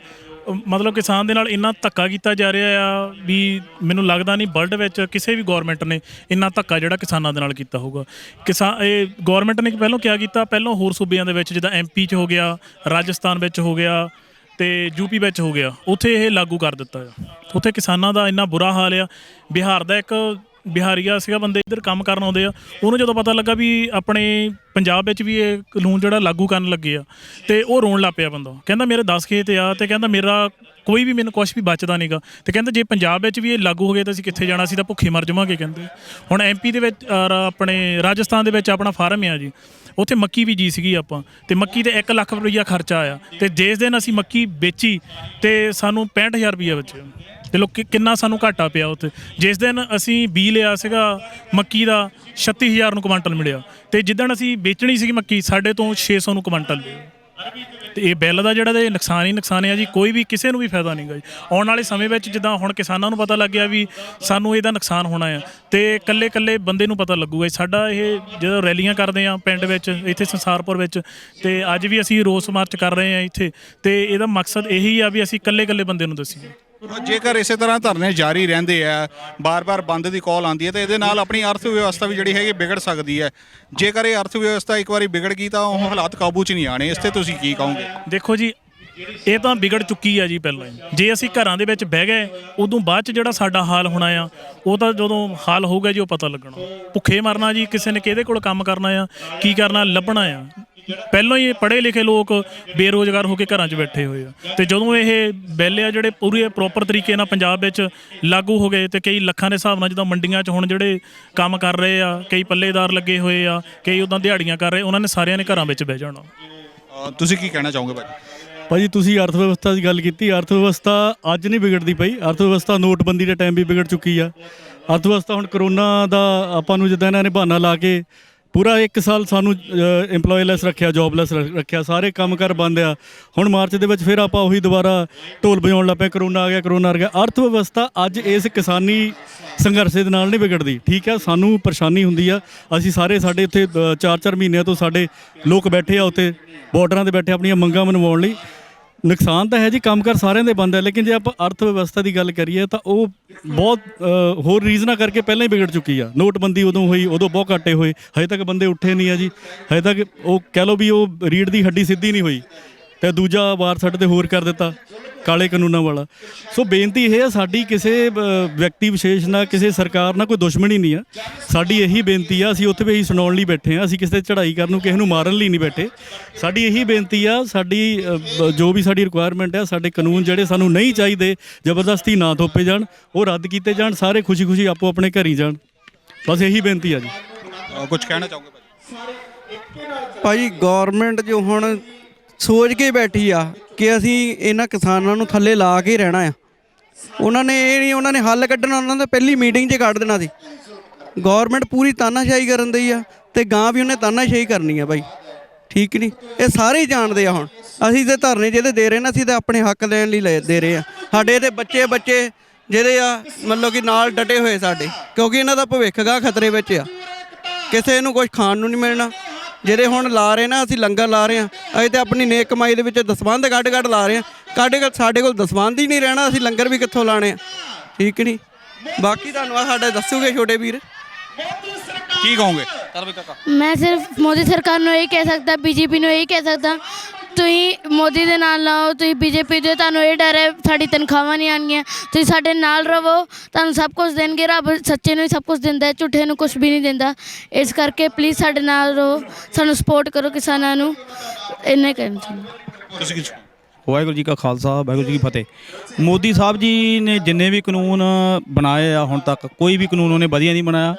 ਮਤਲਬ ਕਿਸਾਨ ਦੇ ਨਾਲ ਇੰਨਾ ਧੱਕਾ ਕੀਤਾ ਜਾ ਰਿਹਾ ਆ ਵੀ ਮੈਨੂੰ ਲੱਗਦਾ ਨਹੀਂ ਵਰਲਡ ਵਿੱਚ ਕਿਸੇ ਵੀ ਗੌਰਮੈਂਟ ਨੇ ਇੰਨਾ ਧੱਕਾ ਜਿਹੜਾ ਕਿਸਾਨਾਂ ਦੇ ਨਾਲ ਕੀਤਾ ਹੋਊਗਾ। ਇਹ ਗੌਰਮੈਂਟ ਨੇ ਪਹਿਲਾਂ ਕਿਆ ਕੀਤਾ, ਪਹਿਲਾਂ ਹੋਰ ਸੂਬਿਆਂ ਦੇ ਵਿੱਚ ਜਿੱਦਾਂ MP 'ਚ ਹੋ ਗਿਆ, ਰਾਜਸਥਾਨ ਵਿੱਚ ਹੋ ਗਿਆ ਤੇ UP ਵਿੱਚ ਹੋ ਗਿਆ, ਉੱਥੇ ਇਹ ਲਾਗੂ ਕਰ ਦਿੱਤਾ ਆ। ਉੱਥੇ ਕਿਸਾਨਾਂ ਦਾ ਇੰਨਾ ਬੁਰਾ ਹਾਲ ਆ। ਬਿਹਾਰ ਦਾ ਇੱਕ ਬਿਹਾਰੀਆ ਸੀਗਾ, ਬੰਦੇ ਇੱਧਰ ਕੰਮ ਕਰਨ ਆਉਂਦੇ ਆ, ਉਹਨੂੰ ਜਦੋਂ ਪਤਾ ਲੱਗਾ ਵੀ ਆਪਣੇ ਪੰਜਾਬ ਵਿੱਚ ਵੀ ਇਹ ਕਾਨੂੰਨ ਜਿਹੜਾ ਲਾਗੂ ਕਰਨ ਲੱਗੇ ਆ, ਤੇ ਉਹ ਰੋਣ ਲੱਗ ਪਿਆ। ਬੰਦਾ ਕਹਿੰਦਾ ਮੇਰੇ 10 ਖੇਤ ਆ, ਤੇ ਕਹਿੰਦਾ ਮੇਰਾ ਕੋਈ ਵੀ ਮੈਨੂੰ ਕੁਛ ਵੀ ਬਚਦਾ ਨਹੀਂਗਾ, ਤੇ ਕਹਿੰਦਾ ਜੇ ਪੰਜਾਬ ਵਿੱਚ ਵੀ ਇਹ ਲਾਗੂ ਹੋ ਗਿਆ ਤਾਂ ਅਸੀਂ ਕਿੱਥੇ ਜਾਣਾ, ਅਸੀਂ ਤਾਂ ਭੁੱਖੇ ਮਰ ਜਾਵਾਂਗੇ। ਕਹਿੰਦੇ ਹੁਣ MP ਦੇ ਵਿੱਚ ਆਪਣੇ ਰਾਜਸਥਾਨ ਦੇ ਵਿੱਚ ਆਪਣਾ ਫਾਰਮ ਆ ਜੀ, ਉੱਥੇ ਮੱਕੀ ਬੀਜੀ ਸੀਗੀ ਆਪਾਂ, ਤੇ ਮੱਕੀ ਤੇ 1 ਲੱਖ ਰੁਪਈਆ ਖਰਚਾ ਆਇਆ, ਤੇ ਜਿਸ ਦਿਨ ਅਸੀਂ ਮੱਕੀ ਵੇਚੀ ਤੇ ਸਾਨੂੰ 65,000 ਰੁਪਈਆ ਬਚਿਆ। ਤੇ ਲੋਕ ਕਿੰਨਾ ਸਾਨੂੰ ਘਾਟਾ ਪਿਆ ਉੱਥੇ। ਜਿਸ ਦਿਨ ਅਸੀਂ ਬੀ ਲਿਆ ਸੀਗਾ ਮੱਕੀ ਦਾ 36,000 ਨੂੰ ਕੁਇੰਟਲ ਮਿਲਿਆ, ਤੇ ਜਿੱਦਣ ਅਸੀਂ ਵੇਚਣੀ ਸੀਗੀ ਮੱਕੀ ਸਾਡੇ ਤੋਂ 600 ਨੂੰ ਕੁਇੰਟਲ ਮਿਲਿਆ। ਤੇ ਇਹ ਬਿੱਲ ਦਾ ਜਿਹੜਾ ਇਹ ਨੁਕਸਾਨ ਹੀ ਨੁਕਸਾਨ ਹੈ ਜੀ, ਕੋਈ ਵੀ ਕਿਸੇ ਨੂੰ ਵੀ ਫਾਇਦਾ ਨਹੀਂ ਗਾ ਜੀ। ਆਉਣ ਵਾਲੇ ਸਮੇਂ ਵਿੱਚ ਜਿੱਦਾਂ ਹੁਣ ਕਿਸਾਨਾਂ ਨੂੰ ਪਤਾ ਲੱਗਿਆ ਵੀ ਸਾਨੂੰ ਇਹਦਾ ਨੁਕਸਾਨ ਹੋਣਾ ਆ, ਤੇ ਇਕੱਲੇ ਬੰਦੇ ਨੂੰ ਪਤਾ ਲੱਗੂਗਾ। ਸਾਡਾ ਇਹ ਜਦੋਂ ਰੈਲੀਆਂ ਕਰਦੇ ਆ ਪਿੰਡ ਵਿੱਚ, ਇੱਥੇ ਸੰਸਾਰਪੁਰ ਵਿੱਚ, ਤੇ ਅੱਜ ਵੀ ਅਸੀਂ ਰੋਸ ਮਾਰਚ ਕਰ ਰਹੇ ਆ ਇੱਥੇ, ਤੇ ਇਹਦਾ ਮਕਸਦ ਇਹੀ ਆ ਵੀ ਅਸੀਂ ਇਕੱਲੇ ਬੰਦੇ ਨੂੰ ਦੱਸੀਏ। ਜੇਕਰ ਇਸੇ ਤਰ੍ਹਾਂ ਧਰਨੇ ਜਾਰੀ ਰਹਿੰਦੇ ਆ, ਬਾਰ-ਬਾਰ ਬੰਦ ਦੀ ਕਾਲ ਆਉਂਦੀ ਹੈ, ਤੇ ਇਹਦੇ ਨਾਲ ਆਪਣੀ ਅਰਥ ਵਿਵਸਥਾ ਵੀ ਜਿਹੜੀ ਹੈਗੀ ਵਿਗੜ ਸਕਦੀ ਹੈ। ਜੇਕਰ ਇਹ ਅਰਥ ਵਿਵਸਥਾ ਇੱਕ ਵਾਰੀ ਵਿਗੜ ਗਈ ਤਾਂ ਉਹ ਹਾਲਾਤ ਕਾਬੂ 'ਚ ਨਹੀਂ ਆਣੇ। ਇਸ ਤੇ ਤੁਸੀਂ ਕੀ ਕਹੋਗੇ? ਦੇਖੋ ਜੀ, ਇਹ ਤਾਂ ਵਿਗੜ ਚੁੱਕੀ ਆ ਜੀ ਪਹਿਲਾਂ ਹੀ। ਜੇ ਅਸੀਂ ਘਰਾਂ ਦੇ ਵਿੱਚ ਬਹਿ ਗਏ, ਉਦੋਂ ਬਾਅਦ 'ਚ ਜਿਹੜਾ ਸਾਡਾ ਹਾਲ ਹੋਣਾ ਆ, ਉਹ ਤਾਂ ਜਦੋਂ ਹਾਲ ਹੋਊਗਾ ਜੀ ਉਹ ਪਤਾ ਲੱਗਣਾ। ਭੁੱਖੇ ਮਰਨਾ ਜੀ, ਕਿਸੇ ਨੇ ਕਿਹਦੇ ਕੋਲ ਕੰਮ ਕਰਨਾ ਆ, ਕੀ ਕਰਨਾ, ਲੱਭਣਾ ਆ। ਪਹਿਲਾਂ ਹੀ ਪੜ੍ਹੇ ਲਿਖੇ ਲੋਕ ਬੇਰੁਜ਼ਗਾਰ ਹੋ ਕੇ ਘਰਾਂ 'ਚ ਬੈਠੇ ਹੋਏ ਆ, ਤੇ ਜਦੋਂ ਇਹ ਬਿੱਲ ਆ ਜਿਹੜੇ ਪੂਰੇ ਪ੍ਰੋਪਰ ਤਰੀਕੇ ਨਾਲ ਪੰਜਾਬ ਵਿੱਚ ਲਾਗੂ ਹੋ ਗਏ, ਤੇ ਕਈ ਲੱਖਾਂ ਦੇ ਹਿਸਾਬ ਨਾਲ ਜਿੱਦਾਂ ਮੰਡੀਆਂ 'ਚ ਹੁਣ ਜਿਹੜੇ ਕੰਮ ਕਰ ਰਹੇ ਆ, ਕਈ ਪੱਲੇਦਾਰ ਲੱਗੇ ਹੋਏ ਆ, ਕਈ ਉੱਦਾਂ ਦਿਹਾੜੀਆਂ ਕਰ ਰਹੇ, ਉਹਨਾਂ ਨੇ ਸਾਰਿਆਂ ਨੇ ਘਰਾਂ ਵਿੱਚ ਬਹਿ ਜਾਣਾ। ਤੁਸੀਂ ਕੀ ਕਹਿਣਾ ਚਾਹੋਗੇ ਭਾਜੀ? ਤੁਸੀਂ ਅਰਥ ਵਿਵਸਥਾ ਦੀ ਗੱਲ ਕੀਤੀ। ਅਰਥ ਵਿਵਸਥਾ ਅੱਜ ਨਹੀਂ ਵਿਗੜਦੀ ਪਈ, ਅਰਥ ਵਿਵਸਥਾ ਨੋਟਬੰਦੀ ਦੇ ਟਾਈਮ ਵੀ ਵਿਗੜ ਚੁੱਕੀ ਆ। ਅਰਥ ਵਿਵਸਥਾ ਹੁਣ ਕਰੋਨਾ ਦਾ ਆਪਾਂ ਨੂੰ ਜਿੱਦਾਂ ਇਹਨਾਂ ਨੇ ਬਹਾਨਾ ਲਾ ਕੇ ਪੂਰਾ 1 ਸਾਲ ਸਾਨੂੰ ਇੰਪਲੋਏਲੈਸ ਰੱਖਿਆ, ਜੋਬਲੈਸ ਰੱਖਿਆ, ਸਾਰੇ ਕੰਮਕਾਰ ਬੰਦ ਆ। ਹੁਣ ਮਾਰਚ ਦੇ ਵਿੱਚ ਫਿਰ ਆਪਾਂ ਉਹੀ ਦੁਬਾਰਾ ਢੋਲ ਵਜਾਉਣ ਲੱਗ ਪਏ, ਕਰੋਨਾ ਆ ਗਿਆ। ਅਰਥ ਵਿਵਸਥਾ ਅੱਜ ਇਸ ਕਿਸਾਨੀ ਸੰਘਰਸ਼ ਦੇ ਨਾਲ ਨਹੀਂ ਵਿਗੜਦੀ। ਠੀਕ ਆ, ਸਾਨੂੰ ਪਰੇਸ਼ਾਨੀ ਹੁੰਦੀ ਆ। ਅਸੀਂ ਸਾਰੇ ਸਾਡੇ ਇੱਥੇ 4-4 ਮਹੀਨਿਆਂ ਤੋਂ ਸਾਡੇ ਲੋਕ ਬੈਠੇ ਆ ਉੱਥੇ ਬਾਰਡਰਾਂ 'ਤੇ ਬੈਠੇ ਆਪਣੀਆਂ ਮੰਗਾਂ ਮਨਵਾਉਣ ਲਈ। ਨੁਕਸਾਨ ਤਾਂ ਹੈ ਜੀ, ਕੰਮਕਾਰ ਸਾਰਿਆਂ ਦੇ ਬੰਦ ਹੈ, ਲੇਕਿਨ ਜੇ ਆਪਾਂ ਅਰਥ ਵਿਵਸਥਾ ਦੀ ਗੱਲ ਕਰੀਏ ਤਾਂ ਉਹ ਬਹੁਤ ਹੋਰ ਰੀਜ਼ਨਾਂ ਕਰਕੇ ਪਹਿਲਾਂ ਹੀ ਵਿਗੜ ਚੁੱਕੀ ਆ। ਨੋਟਬੰਦੀ ਉਦੋਂ ਹੋਈ, ਉਦੋਂ ਬਹੁਤ ਘਾਟੇ ਹੋਏ, ਹਜੇ ਤੱਕ ਬੰਦੇ ਉੱਠੇ ਨਹੀਂ ਆ ਜੀ। ਹਜੇ ਤੱਕ ਉਹ ਕਹਿ ਲਓ ਵੀ ਉਹ ਰੀੜ੍ਹ ਦੀ ਹੱਡੀ ਸਿੱਧੀ ਨਹੀਂ ਹੋਈ, ਤੇ ਦੂਜਾ ਵਾਰ ਸਾਡੇ 'ਤੇ ਹੋਰ ਕਰ ਦਿੱਤਾ ਕਾਲੇ ਕਾਨੂੰਨਾਂ ਵਾਲਾ। ਸੋ ਬੇਨਤੀ ਇਹ ਆ, ਸਾਡੀ ਕਿਸੇ ਵਿਅਕਤੀ ਵਿਸ਼ੇਸ਼ ਨਾਲ, ਕਿਸੇ ਸਰਕਾਰ ਨਾਲ ਕੋਈ ਦੁਸ਼ਮਣੀ ਨਹੀਂ ਆ। ਸਾਡੀ ਇਹੀ ਬੇਨਤੀ ਆ, ਅਸੀਂ ਉੱਥੇ ਵੀ ਇਹੀ ਸੁਣਾਉਣ ਲਈ ਬੈਠੇ ਆ, ਅਸੀਂ ਕਿਸੇ 'ਤੇ ਚੜ੍ਹਾਈ ਕਰਨ ਨੂੰ, ਕਿਸੇ ਨੂੰ ਮਾਰਨ ਲਈ ਨਹੀਂ ਬੈਠੇ। ਸਾਡੀ ਇਹੀ ਬੇਨਤੀ ਆ, ਸਾਡੀ ਜੋ ਵੀ ਸਾਡੀ ਰਿਕੁਆਇਰਮੈਂਟ ਆ, ਸਾਡੇ ਕਾਨੂੰਨ ਜਿਹੜੇ ਸਾਨੂੰ ਨਹੀਂ ਚਾਹੀਦੇ, ਜ਼ਬਰਦਸਤੀ ਨਾ ਥੋਪੇ ਜਾਣ, ਉਹ ਰੱਦ ਕੀਤੇ ਜਾਣ, ਸਾਰੇ ਖੁਸ਼ੀ ਆਪੋ ਆਪਣੇ ਘਰ ਹੀ ਜਾਣ। ਬਸ ਇਹੀ ਬੇਨਤੀ ਆ ਜੀ। ਕੁਝ ਕਹਿਣਾ ਚਾਹੋਗੇ ਭਾਜੀ? ਗੌਰਮੈਂਟ ਜੋ ਹੁਣ ਸੋਚ ਕੇ ਬੈਠੀ ਆ ਕਿ ਅਸੀਂ ਇਹਨਾਂ ਕਿਸਾਨਾਂ ਨੂੰ ਥੱਲੇ ਲਾ ਕੇ ਰਹਿਣਾ ਆ, ਉਹਨਾਂ ਨੇ ਇਹ ਨਹੀਂ, ਉਹਨਾਂ ਨੇ ਹੱਲ ਕੱਢਣਾ, ਉਹਨਾਂ ਨੇ ਪਹਿਲੀ ਮੀਟਿੰਗ 'ਚ ਕੱਢ ਦੇਣਾ ਸੀ। ਗੌਰਮੈਂਟ ਪੂਰੀ ਤਾਨਾਸ਼ਾਹੀ ਕਰਨ ਦੀ ਆ, ਤੇ ਗਾਂ ਵੀ ਉਹਨੇ ਤਾਨਾਸ਼ਾਹੀ ਕਰਨੀ ਆ ਬਾਈ, ਠੀਕ ਨਹੀਂ? ਇਹ ਸਾਰੇ ਹੀ ਜਾਣਦੇ ਆ। ਹੁਣ ਅਸੀਂ ਤੇ ਧਰਨੇ ਜਿਹਦੇ ਦੇ ਰਹੇ ਨਾ, ਅਸੀਂ ਤਾਂ ਆਪਣੇ ਹੱਕ ਲੈਣ ਲਈ ਦੇ ਰਹੇ ਆ। ਸਾਡੇ ਤੇ ਬੱਚੇ ਜਿਹੜੇ ਆ ਮਤਲਬ ਕਿ ਨਾਲ ਡਟੇ ਹੋਏ ਸਾਡੇ, ਕਿਉਂਕਿ ਇਹਨਾਂ ਦਾ ਭਵਿੱਖ ਗਾ ਖਤਰੇ ਵਿੱਚ ਆ। ਕਿਸੇ ਨੂੰ ਕੁਝ ਖਾਣ ਨੂੰ ਨਹੀਂ ਮਿਲਣਾ। ਜਿਹੜੇ ਹੁਣ ਲਾ ਰਹੇ ਨਾ, ਅਸੀਂ ਲੰਗਰ ਲਾ ਰਹੇ ਹਾਂ, ਅਸੀਂ ਤਾਂ ਆਪਣੀ ਨੇਕ ਕਮਾਈ ਦੇ ਵਿੱਚ ਦਸਵੰਧ ਕੱਢ ਲਾ ਰਹੇ ਹਾਂ। ਸਾਡੇ ਕੋਲ ਦਸਵੰਧ ਹੀ ਨਹੀਂ ਰਹਿਣਾ, ਅਸੀਂ ਲੰਗਰ ਵੀ ਕਿੱਥੋਂ ਲਾਣੇ ਆ, ਠੀਕ ਨਹੀਂ? ਬਾਕੀ ਧੰਨਵਾਦ, ਸਾਡੇ ਦੱਸੂਗੇ ਛੋਟੇ ਵੀਰ। ਕੀ ਕਹੋਗੇ? ਮੈਂ ਸਿਰਫ ਮੋਦੀ ਸਰਕਾਰ ਨੂੰ ਇਹੀ ਕਹਿ ਸਕਦਾ, BJP ਨੂੰ ਇਹੀ ਕਹਿ ਸਕਦਾ ਤੁਸੀਂ ਮੋਦੀ ਦੇ ਨਾਲ ਨਾ ਹੋ, ਤੁਸੀਂ ਬੀਜੇਪੀ ਦੇ, ਤੁਹਾਨੂੰ ਇਹ ਡਰ ਹੈ ਸਾਡੀ ਤਨਖਾਹਾਂ ਨਹੀਂ ਆਉਣਗੀਆਂ। ਤੁਸੀਂ ਸਾਡੇ ਨਾਲ ਰਹੋ, ਤੁਹਾਨੂੰ ਸਭ ਕੁਝ ਦੇਣਗੇ। ਰੱਬ ਸੱਚੇ ਨੂੰ ਹੀ ਸਭ ਕੁਝ ਦਿੰਦਾ ਹੈ, ਝੂਠੇ ਨੂੰ ਕੁਝ ਵੀ ਨਹੀਂ ਦਿੰਦਾ। ਇਸ ਕਰਕੇ ਪਲੀਜ਼ ਸਾਡੇ ਨਾਲ ਰਹੋ, ਸਾਨੂੰ ਸਪੋਰਟ ਕਰੋ ਕਿਸਾਨਾਂ ਨੂੰ। ਇੰਨਾ ਕਹਿਣਾ ਚਾਹੁੰਦਾ। ਤੁਸੀਂ ਕੁਝ ਵਾਹਿਗੁਰੂ ਜੀ ਕਾ ਖਾਲਸਾ, ਵਾਹਿਗੁਰੂ ਜੀ ਕੀ ਫਤਿਹ। ਮੋਦੀ ਸਾਹਿਬ ਜੀ ਨੇ ਜਿੰਨੇ ਵੀ ਕਾਨੂੰਨ ਬਣਾਏ ਆ ਹੁਣ ਤੱਕ, ਕੋਈ ਵੀ ਕਾਨੂੰਨ ਉਹਨੇ ਵਧੀਆ ਨਹੀਂ ਬਣਾਇਆ।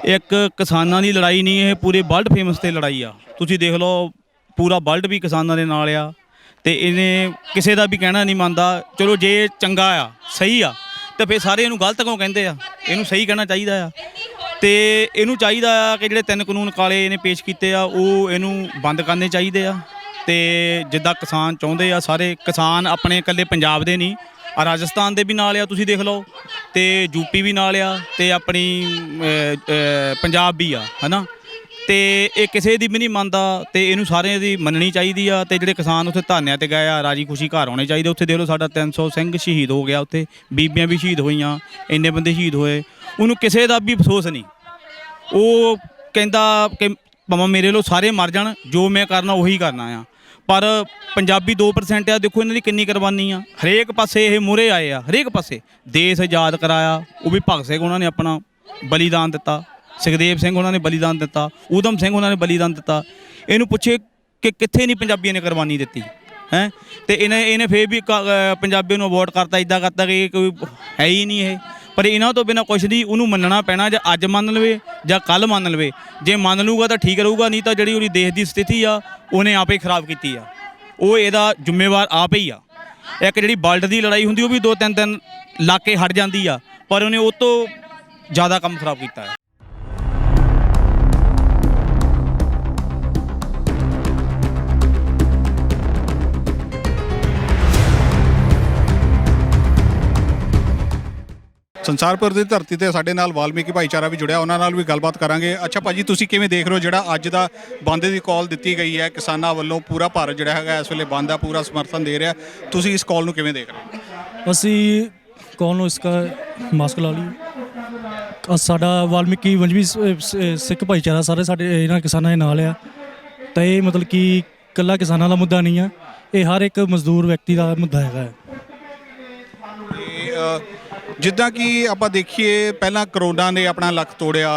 ਇੱਕ ਕਿਸਾਨਾਂ ਦੀ ਲੜਾਈ ਨਹੀਂ, ਇਹ ਪੂਰੇ ਵਰਲਡ ਫੇਮਸ ਤੇ ਲੜਾਈ ਆ। ਤੁਸੀਂ ਦੇਖ ਲਓ, ਪੂਰਾ ਵਰਲਡ ਵੀ ਕਿਸਾਨਾਂ ਦੇ ਨਾਲ ਆ, ਤੇ ਇਹਨੇ ਕਿਸੇ ਦਾ ਵੀ ਕਹਿਣਾ ਨਹੀਂ ਮੰਨਦਾ। ਚਲੋ ਜੇ ਚੰਗਾ ਆ, ਸਹੀ ਆ, ਤੇ ਫਿਰ ਸਾਰੇ ਇਹਨੂੰ ਗਲਤ ਕਿਉਂ ਕਹਿੰਦੇ ਆ? ਇਹਨੂੰ ਸਹੀ ਕਹਿਣਾ ਚਾਹੀਦਾ ਆ। ਤੇ ਇਹਨੂੰ ਚਾਹੀਦਾ ਆ ਕਿ ਜਿਹੜੇ 3 ਕਾਨੂੰਨ ਕਾਲੇ ਇਹਨੇ ਪੇਸ਼ ਕੀਤੇ ਆ, ਉਹ ਇਹਨੂੰ ਬੰਦ ਕਰਨੇ ਚਾਹੀਦੇ ਆ। ਤੇ ਜਿੱਦਾਂ ਕਿਸਾਨ ਚਾਹੁੰਦੇ ਆ, ਸਾਰੇ ਕਿਸਾਨ ਆਪਣੇ ਇਕੱਲੇ ਪੰਜਾਬ ਦੇ ਨਹੀਂ, ਰਾਜਸਥਾਨ ਦੇ ਵੀ ਨਾਲ ਆ, ਤੁਸੀਂ ਦੇਖ ਲਓ, ਤੇ ਯੂਪੀ ਵੀ ਨਾਲ ਆ, ਤੇ ਆਪਣੀ ਪੰਜਾਬ ਵੀ ਆ, ਹੈ ਨਾ। ਤੇ ਇਹ ਕਿਸੇ ਦੀ ਵੀ ਨਹੀਂ ਮੰਨਦਾ, ਤੇ ਇਹਨੂੰ ਸਾਰਿਆਂ ਦੀ ਮੰਨਣੀ ਚਾਹੀਦੀ ਆ। ਤੇ ਜਿਹੜੇ ਕਿਸਾਨ ਉੱਥੇ ਧਰਨਿਆਂ ਤੇ ਗਏ ਆ, ਰਾਜੀ ਖੁਸ਼ੀ ਘਰ ਆਉਣੇ ਚਾਹੀਦੇ। ਉੱਥੇ ਦੇਖ ਲਓ, ਸਾਡਾ 300 ਸਿੰਘ ਸ਼ਹੀਦ ਹੋ ਗਿਆ, ਉੱਥੇ ਬੀਬੀਆਂ ਵੀ ਸ਼ਹੀਦ ਹੋਈਆਂ, ਇੰਨੇ ਬੰਦੇ ਸ਼ਹੀਦ ਹੋਏ, ਉਹਨੂੰ ਕਿਸੇ ਦਾ ਵੀ ਅਫਸੋਸ ਨਹੀਂ। ਉਹ ਕਹਿੰਦਾ ਕਿ ਭਾਵੇਂ ਮੇਰੇ ਲੋ ਸਾਰੇ ਮਰ ਜਾਣ, ਜੋ ਮੈਂ ਕਰਨਾ ਉਹੀ ਕਰਨਾ ਆ। ਪਰ ਪੰਜਾਬੀ 2% ਆ, ਦੇਖੋ ਇਹਨਾਂ ਦੀ ਕਿੰਨੀ ਕੁਰਬਾਨੀ ਆ। ਹਰੇਕ ਪਾਸੇ ਇਹ ਮੂਹਰੇ ਆਏ ਆ, ਹਰੇਕ ਪਾਸੇ। ਦੇਸ਼ ਆਜ਼ਾਦ ਕਰਾਇਆ, ਉਹ ਵੀ ਭਗਤ ਸਿੰਘ ਉਹਨਾਂ ਨੇ ਆਪਣਾ ਬਲੀਦਾਨ ਦਿੱਤਾ, ਸੁਖਦੇਵ ਸਿੰਘ ਉਹਨਾਂ ਨੇ ਬਲੀਦਾਨ ਦਿੱਤਾ, ਊਧਮ ਸਿੰਘ ਉਹਨਾਂ ਨੇ ਬਲੀਦਾਨ ਦਿੱਤਾ। ਇਹਨੂੰ ਪੁੱਛੇ ਕਿ ਕਿੱਥੇ ਨਹੀਂ ਪੰਜਾਬੀਆਂ ਨੇ ਕੁਰਬਾਨੀ ਦਿੱਤੀ ਹੈ। ਤੇ ਇਹਨੇ ਫੇਰ ਵੀ ਪੰਜਾਬੀ ਨੂੰ ਅਵੋਇਡ ਕਰਤਾ, ਇੱਦਾਂ ਕਰਤਾ ਕਿ ਕੋਈ ਹੈ ਹੀ ਨਹੀਂ ਇਹ। ਪਰ ਇਹਨਾਂ ਤੋਂ ਬਿਨਾਂ ਕੁਛ ਨਹੀਂ, ਉਹਨੂੰ ਮੰਨਣਾ ਪੈਣਾ। ਜਾਂ ਅੱਜ ਮੰਨ ਲਵੇ ਜਾਂ ਕੱਲ੍ਹ ਮੰਨ ਲਵੇ। ਜੇ ਮੰਨ ਲੂਗਾ ਤਾਂ ਠੀਕ ਰਹੂਗਾ, ਨਹੀਂ ਤਾਂ ਜਿਹੜੀ ਉਹਦੀ ਦੇਸ਼ ਦੀ ਸਥਿਤੀ ਆ, ਉਹਨੇ ਆਪੇ ਖਰਾਬ ਕੀਤੀ ਆ। ਉਹ ਇਹਦਾ ਜ਼ਿੰਮੇਵਾਰ ਆਪ ਹੀ ਆ। ਇੱਕ ਜਿਹੜੀ ਵਰਲਡ ਦੀ ਲੜਾਈ ਹੁੰਦੀ, ਉਹ ਵੀ 2-3 ਦਿਨ ਲਾ ਕੇ ਹਟ ਜਾਂਦੀ ਆ, ਪਰ ਉਹਨੇ ਉਹ ਤੋਂ ਜ਼ਿਆਦਾ ਕੰਮ ਖਰਾਬ ਕੀਤਾ ਹੈ। ਸੰਸਾਰਪੁਰ ਦੀ ਧਰਤੀ ਤੇ ਸਾਡੇ ਨਾਲ ਵਾਲਮੀਕੀ ਭਾਈਚਾਰਾ ਵੀ ਜੁੜਿਆ, ਉਹਨਾਂ ਨਾਲ ਵੀ ਗੱਲਬਾਤ ਕਰਾਂਗੇ। ਅੱਛਾ ਭਾਜੀ, ਤੁਸੀਂ ਕਿਵੇਂ ਦੇਖ ਰਹੇ ਹੋ ਜਿਹੜਾ ਅੱਜ ਦਾ ਬੰਦ ਦੀ ਕਾਲ ਦਿੱਤੀ ਗਈ ਹੈ ਕਿਸਾਨਾਂ ਵੱਲੋਂ? ਪੂਰਾ ਭਾਰਤ ਜਿਹੜਾ ਹੈਗਾ ਇਸ ਵੇਲੇ ਬੰਦ ਆ, ਪੂਰਾ ਸਮਰਥਨ ਦੇ ਰਿਹਾ। ਤੁਸੀਂ ਇਸ ਕਾਲ ਨੂੰ ਕਿਵੇਂ ਦੇਖ ਰਹੇ ਹੋ? ਅਸੀਂ ਕਾਲ ਨੂੰ ਇਸਕਾ ਮਾਸਕ ਲਾ ਲਈ। ਸਾਡਾ ਵਾਲਮੀਕੀ ਵੰਜਵੀ ਸਿੱਖ ਭਾਈਚਾਰਾ ਸਾਰੇ ਸਾਡੇ ਇਹਨਾਂ ਕਿਸਾਨਾਂ ਦੇ ਨਾਲ ਆ। ਤਾਂ ਇਹ ਮਤਲਬ ਕਿ ਇਕੱਲਾ ਕਿਸਾਨਾਂ ਦਾ ਮੁੱਦਾ ਨਹੀਂ ਆ, ਇਹ ਹਰ ਇੱਕ ਮਜ਼ਦੂਰ ਵਿਅਕਤੀ ਦਾ ਮੁੱਦਾ ਹੈਗਾ। ਜਿੱਦਾਂ ਕਿ ਆਪਾਂ ਦੇਖੀਏ, ਪਹਿਲਾਂ ਕਰੋਨਾ ਨੇ ਆਪਣਾ ਲੱਕ ਤੋੜਿਆ,